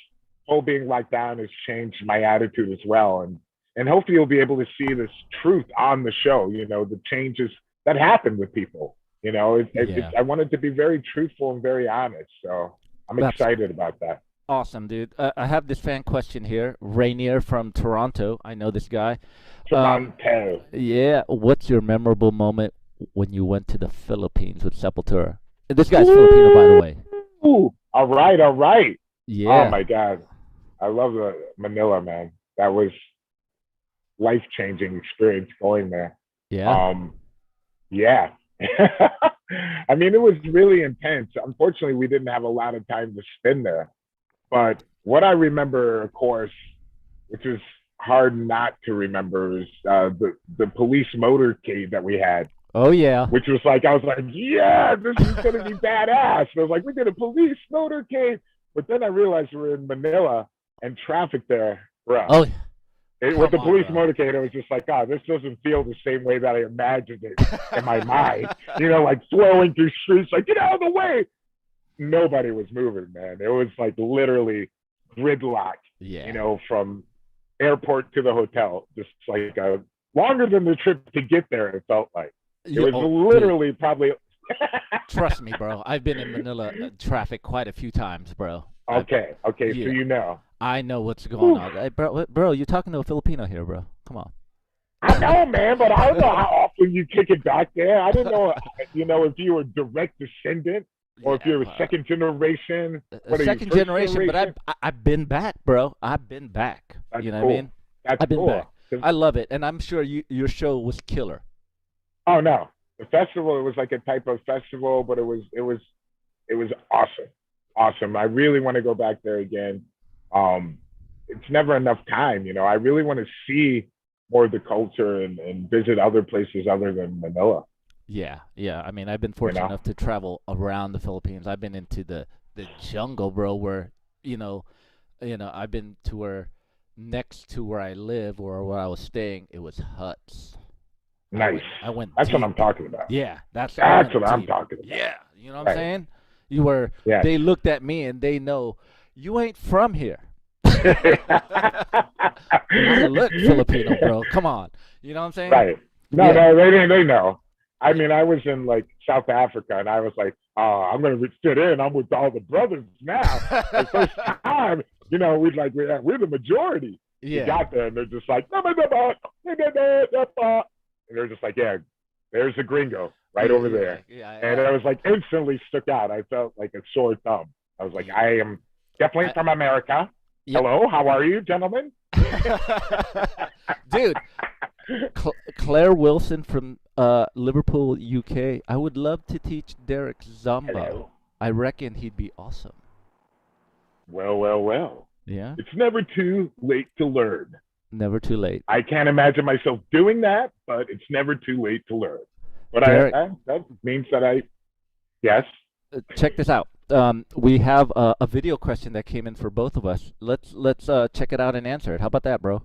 whole being locked down has changed my attitude as well, and hopefully you'll be able to see this truth on the show. The changes that happen with people. Yeah. I wanted to be very truthful and very honest. So I'm That's excited about that. awesome, dude. I have this fan question here. Rainier from Toronto. I know this guy. Um, Toronto. yeah. What's your memorable moment when you went to the Philippines with Sepultura? And this guy's Filipino, by the way. Ooh, all right, all right. Oh Yeah. my God, I love the Manila, man. That was life changing experience going there. Yeah. Um, yeah. I mean, it was really intense. Unfortunately, we didn't have a lot of time to spend there. But what I remember, of course, which is hard not to remember, is the police motorcade that we had, Oh yeah. which was like I was like, yeah, this is gonna be badass. And I was like, we did a police motorcade. But then I realized we were in Manila and traffic there, bro. Oh, With come the on, police bro. motorcade, it was just like, God, this doesn't feel the same way that I imagined it in my mind. Like flowing through streets, like, get out of the way. Nobody was moving, man. It was like literally gridlock, Yeah. from airport to the hotel. Just like longer than the trip to get there, it felt like. It was Oh, dude, literally probably. trust me, bro. I've been in Manila traffic quite a few times, bro. Okay, so Yeah, you know. I know what's going Whew. on. Hey, bro, you're talking to a Filipino here, bro. Come on. I know, man, but I don't know how often you kick it back there. I didn't know, if you were direct descendant or if Yeah, you're a second generation. What are you, second first generation, but generation? I've been back, bro. I've been back. That's You know what I cool. mean? That's I've been cool. back. I love it, and I'm sure your show was killer. Oh no, the festival. It was like a type of festival, but it was awesome, awesome. I really want to go back there again. It's never enough time, I really want to see more of the culture and visit other places other than Manila. Yeah, yeah. I mean, I've been You fortunate know, enough to travel around the Philippines. I've been into the jungle, bro, where you know, I've been to where next to where I live or where I was staying, it was huts. nice. I went That's what deep. I'm talking about. Yeah, I That's went what I'm deep. talking about. Yeah, you know what I'm Right. saying? You were Yes. they looked at me and they know you ain't from here. And I look Filipino, bro. Come on. You know what I'm saying? Right. No, Yeah. no, they know. I Yeah. mean, I was in like South Africa, and I was like, "Oh, I'm gonna fit in. I'm with all the brothers now." The first time, we'd like we're the majority. We Yeah. got there, and they're just like, and they're just like, "Yeah, there's a gringo right over there," and it was like instantly stuck out. I felt like a sore thumb. I was like, "I am definitely I, from America. yep. Hello, how are you, gentlemen?" Dude, Claire Wilson from Liverpool, UK. I would love to teach Derek Zumba. Hello. I reckon he'd be awesome. Well, well, well. Yeah, It's never too late to learn. never too late. I can't imagine myself doing that, but it's never too late to learn. But Derek, that means that yes. check this out. We have a video question that came in for both of us. Let's check it out and answer it. How about that, bro?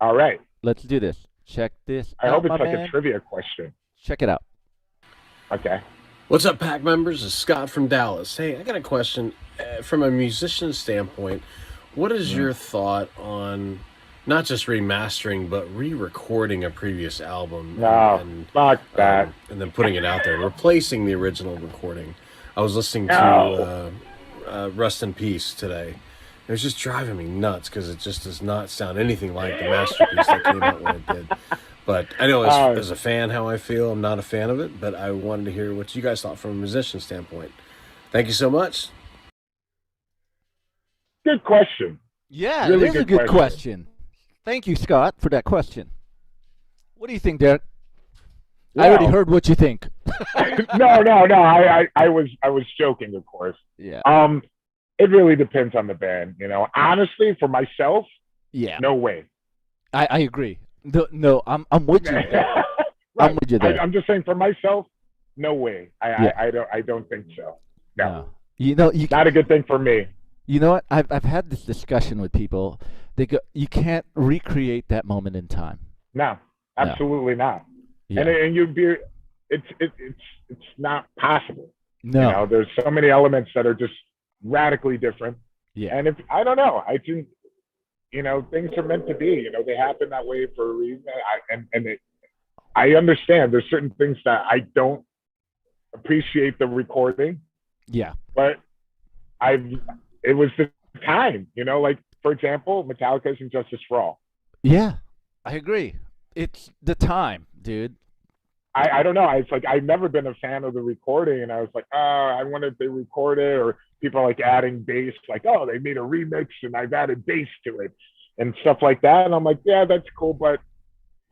All right. Let's do this. Check this I out, hope it's my like man. a trivia question. Check it out. Okay. What's up, Pack members? It's Scott from Dallas. Hey, I got a question. From a musician standpoint, what is your thought on not just remastering, but re-recording a previous album No, fuck that. and then putting it out there, replacing the original recording? I was listening No. to Rust in Peace today. It was just driving me nuts because it just does not sound anything like the masterpiece that came out when it did. But I know as a fan how I feel. I'm not a fan of it, but I wanted to hear what you guys thought from a musician standpoint. Thank you so much. Good question. Yeah, Really it is a good good question. Thank you, Scott, for that question. What do you think, Derek? I already heard what you think. No. I was joking, of course. Yeah. It really depends on the band. Honestly, for myself, Yeah. no way. I agree. No, I'm with you. There. Right. I'm with you there. I'm just saying for myself, no way. I don't think so. No. You know, Not a good thing for me. You know what? I've had this discussion with people. They go, you can't recreate that moment in time. No, absolutely not. Yeah. And you'd be, it's not possible. No. There's so many elements that are just radically different. Yeah. And I don't know. I think, things are meant to be. They happen that way for a reason. I understand. There's certain things that I don't appreciate the recording. Yeah. But it was the time. Like for example, Metallica's "And Justice for All." Yeah, I agree. It's the time, dude. I don't know. It's like I've never been a fan of the recording, and I was like, I wonder if they recorded, or people are like adding bass, like, oh, they made a remix and I've added bass to it and stuff like that. And I'm like, yeah, that's cool, but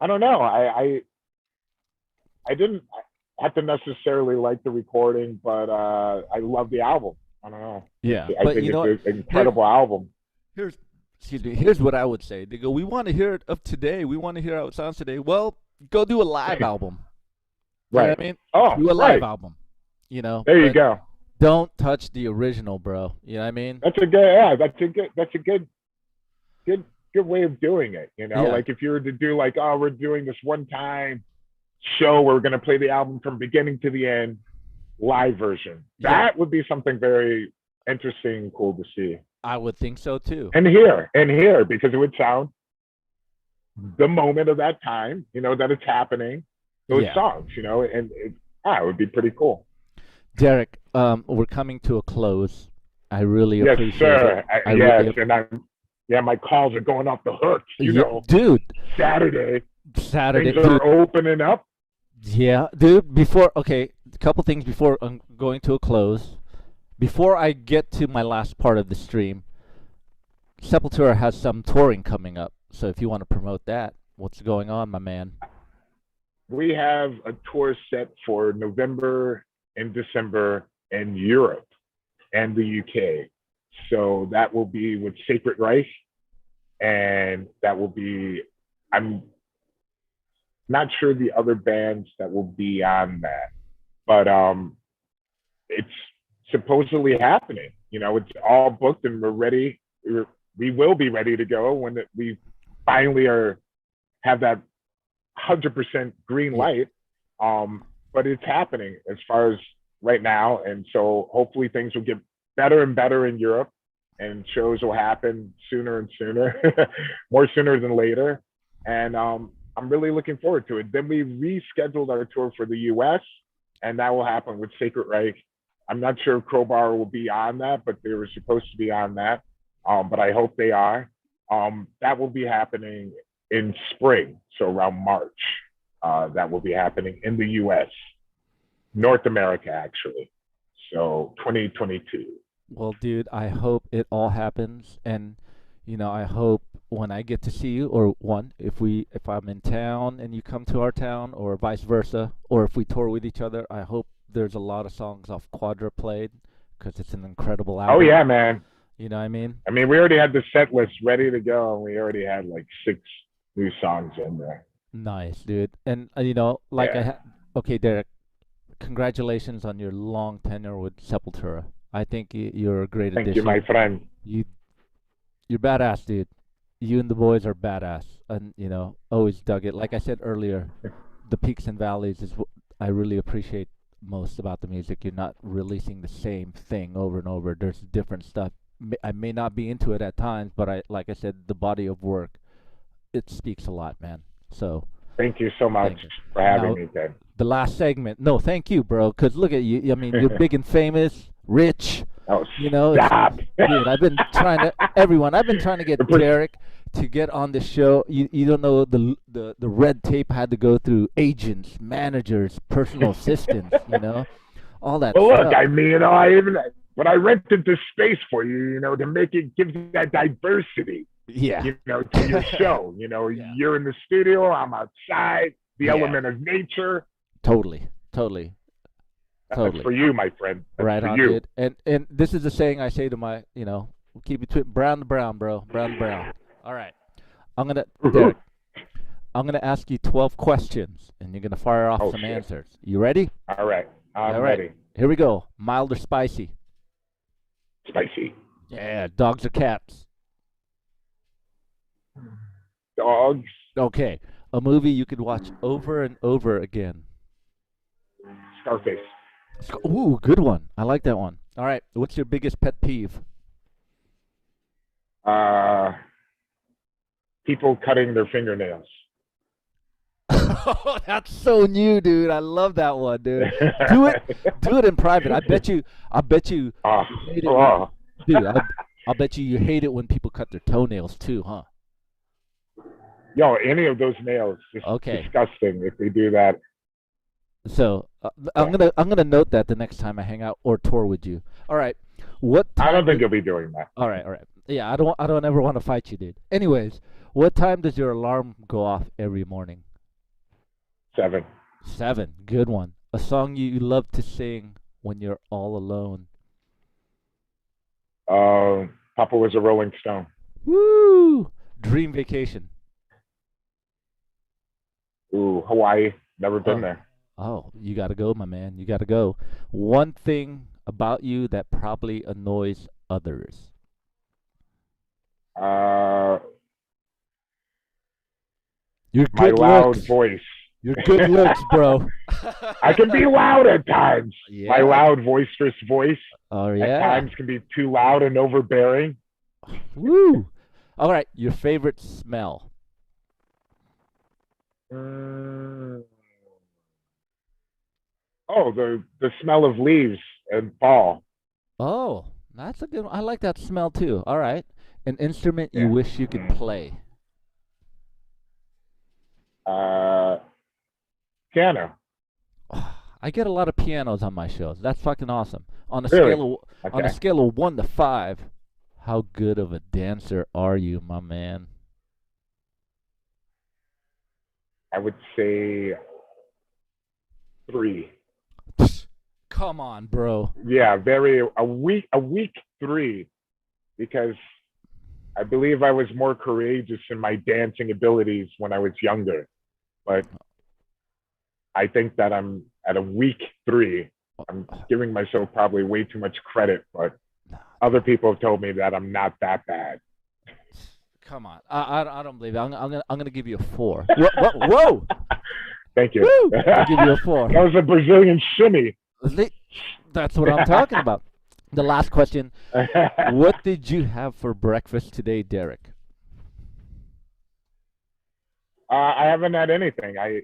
I don't know. I didn't have to necessarily like the recording, but I love the album. I don't know. Yeah, I but think you know, it's an incredible album. Here's what I would say. They go, we want to hear it of today. We want to hear how it sounds today. Well, go do a live album. You know Right. what I mean? Oh, Do a live album. There you go. don't touch the original, bro. You know what I mean? That's a good, yeah, that's a good, good way of doing it. Yeah, Like if you were to do like, oh, we're doing this one time show, we're going to play the album from beginning to the end, live version. yeah, That would be something very interesting, cool to see. I would think so too. And here, because it would sound the moment of that time, that it's happening, those Yeah. songs, and it would be pretty cool. Derek, we're coming to a close. I really Yes, appreciate it. sir. I Yes, really, and yeah, my calls are going off the hooks. yeah, dude. Saturday, Saturday, things dude. are opening up. Yeah, dude. Okay, a couple things before I'm going to a close. Before I get to my last part of the stream, Sepultura has some touring coming up. So if you want to promote that, what's going on, my man? We have a tour set for November and December in Europe and the UK. So that will be with Sacred Reich, and that will be, I'm not sure the other bands that will be on that, but it's supposedly happening. It's all booked and we're ready. We will be ready to go when we finally have that 100% green light. But it's happening as far as right now, and so hopefully things will get better and better in Europe, and shows will happen sooner and sooner, more sooner than later. And I'm really looking forward to it. Then we rescheduled our tour for the US, and that will happen with Sacred Reich. I'm not sure if Crowbar will be on that, but they were supposed to be on that. But I hope they are. That will be happening in spring, so around March. That will be happening in the US, North America, actually. So 2022. Well, dude, I hope it all happens, and I hope when I get to see you, or if I'm in town and you come to our town, or vice versa, or if we tour with each other, I hope there's a lot of songs off Quadra played, because it's an incredible album. Oh yeah, man. You know what I mean? I mean, we already had the set list ready to go, and we already had like 6 new songs in there. Nice, dude. And Yeah. okay, Derek, congratulations on your long tenure with Sepultura. I think you're a great Thank you, my addition. friend. You you're badass, dude. You and the boys are badass, and always dug it. Like I said earlier, the peaks and valleys is what I really appreciate most about the music. You're not releasing the same thing over and over. There's different stuff. I may not be into it at times, but like I said, the body of work, it speaks a lot, man. So Thank you so much thank you. for having Now, me, Ted. the last segment. No, thank you, bro. Cause look at you. I mean, you're big and famous, rich. Oh, It's stop. dude. I've been trying to get Derek to get on the show. You don't know the red tape I had to go through: agents, managers, personal assistants. All that Well, look, stuff. I mean, when I rented this space for you, to make it give you that diversity, Yeah. to your show. Yeah. You're in the studio, I'm outside, the Yeah. element of nature. Totally. That's for you, my friend. That's Right for on, you. dude. And this is a saying I say to my, keep it brown to brown, bro. Brown to brown. All right. Derek, I'm gonna ask you 12 questions, and you're gonna fire off some shit. answers. You ready? All right. I'm All right. ready. Here we go. Mild or spicy? Spicy. Yeah. Dogs or cats? Dogs. Okay. A movie you could watch over and over again. Scarface. Ooh, good one. I like that one. All right. What's your biggest pet peeve? People cutting their fingernails. That's so new, dude. I love that one, dude. Do it in private. I bet you Oh, you hate it oh. dude. I'll bet you hate it when people cut their toenails too, huh? Yo, any of those nails is Okay. disgusting if they do that. So I'm gonna note that the next time I hang out or tour with you. All right. What time? I don't think you'll be doing that. All right. Yeah, I don't ever want to fight you, dude. Anyways, what time does your alarm go off every morning? 7. 7. Good one. A song you love to sing when you're all alone. Papa was a Rolling Stone. Woo! Dream vacation. Ooh, Hawaii. Never been there. Oh, you gotta go, my man. You gotta go. One thing about you that probably annoys others? Uh, Your my good loud looks. voice. Your good looks, bro. I can be loud at times. My Yeah. loud, boisterous voice Oh at yeah. times can be too loud and overbearing. Woo. All right. Your favorite smell. Mm. Oh, the smell of leaves and fall. Oh, that's a good one. I like that smell too. All right. An instrument you Yeah. wish you could play. Uh, piano. I get a lot of pianos on my shows. That's fucking awesome. On a Really? scale of on a Okay. scale of 1 to 5, how good of a dancer are you, my man? I would say 3. Come on, bro. Yeah, a weak 3, because I believe I was more courageous in my dancing abilities when I was younger. But I think that I'm at a week 3. I'm giving myself probably way too much credit, but other people have told me that I'm not that bad. Come on. I don't believe it. I'm gonna give you a 4. Whoa. Thank you. Woo! I'll give you a 4. That was a Brazilian shimmy. That's what I'm talking about. The last question. What did you have for breakfast today, Derrick? I haven't had anything. I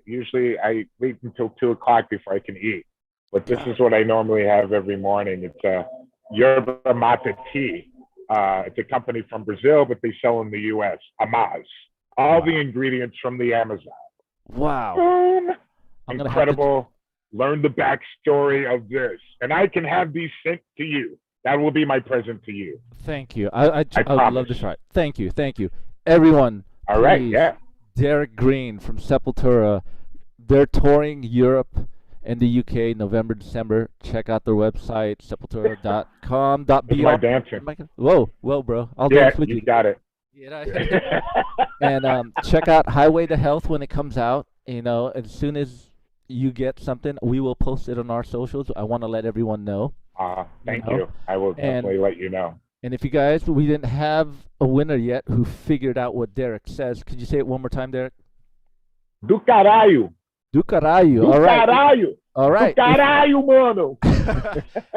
wait until 2 o'clock before I can eat. But this is what I normally have every morning. It's a yerba mate tea. It's a company from Brazil, but they sell in the U.S. Amaz. All the ingredients from the Amazon. Wow. Boom! I'm gonna Incredible. Learn the backstory of this, and I can have these sent to you. That will be my present to you. Thank you. I would promise. love to try it. Thank you. Everyone, All right, please, yeah. Derrick Green from Sepultura. They're touring Europe and the UK November, December. Check out their website, sepultura.com.br. It's my dancing. Whoa, bro. I'll Yeah, dance with you you. got it. And check out Highway to Health when it comes out. As soon as you get something, we will post it on our socials. I want to let everyone know. Thank you. I will definitely let you know. And if you guys, we didn't have a winner yet who figured out what Derrick says. Could you say it one more time, Derrick? Do caralho. Do caralho. Do All right. caralho. All right. Do caralho, mano.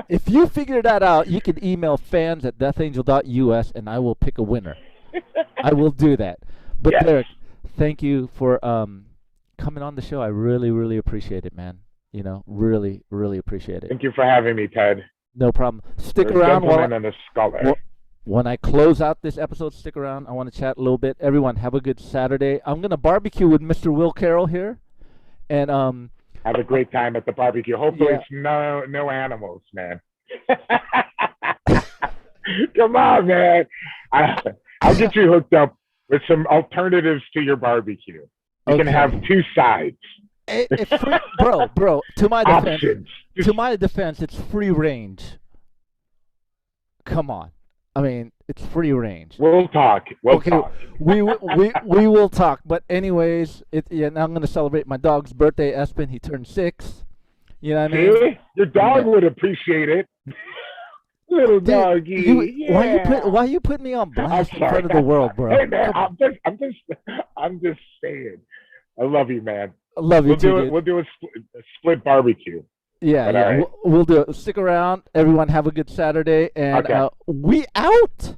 If you figured that out, you can email fans@deathangel.us and I will pick a winner. I will do that. But Yes. Derrick, thank you for coming on the show. I really, really appreciate it, man. Really, really appreciate it. Thank you for having me, Ted. No problem. Stick You're around a gentleman and a scholar. when I close out this episode. Stick around. I want to chat a little bit. Everyone, have a good Saturday. I'm gonna barbecue with Mr. Will Carroll here, and have a great time at the barbecue. Hopefully, Yeah. it's no animals, man. Come on, man. I'll get you hooked up with some alternatives to your barbecue. You can have 2 sides. Bro. To my defense, Options. it's free range. Come on. I mean, it's free range. We'll talk. We'll talk. we will talk. But anyways, now I'm gonna celebrate my dog's birthday. Espen, he turned 6. You know what I mean? See? Your dog would appreciate it. Little Dude, doggy. Yeah. Why you put me on blast in front of the world, bro? Hey man, I'm just saying. I love you, man. I love you too, dude. We'll do a split barbecue. Yeah. Right. We'll do it. Stick around. Everyone have a good Saturday. And Okay. we out.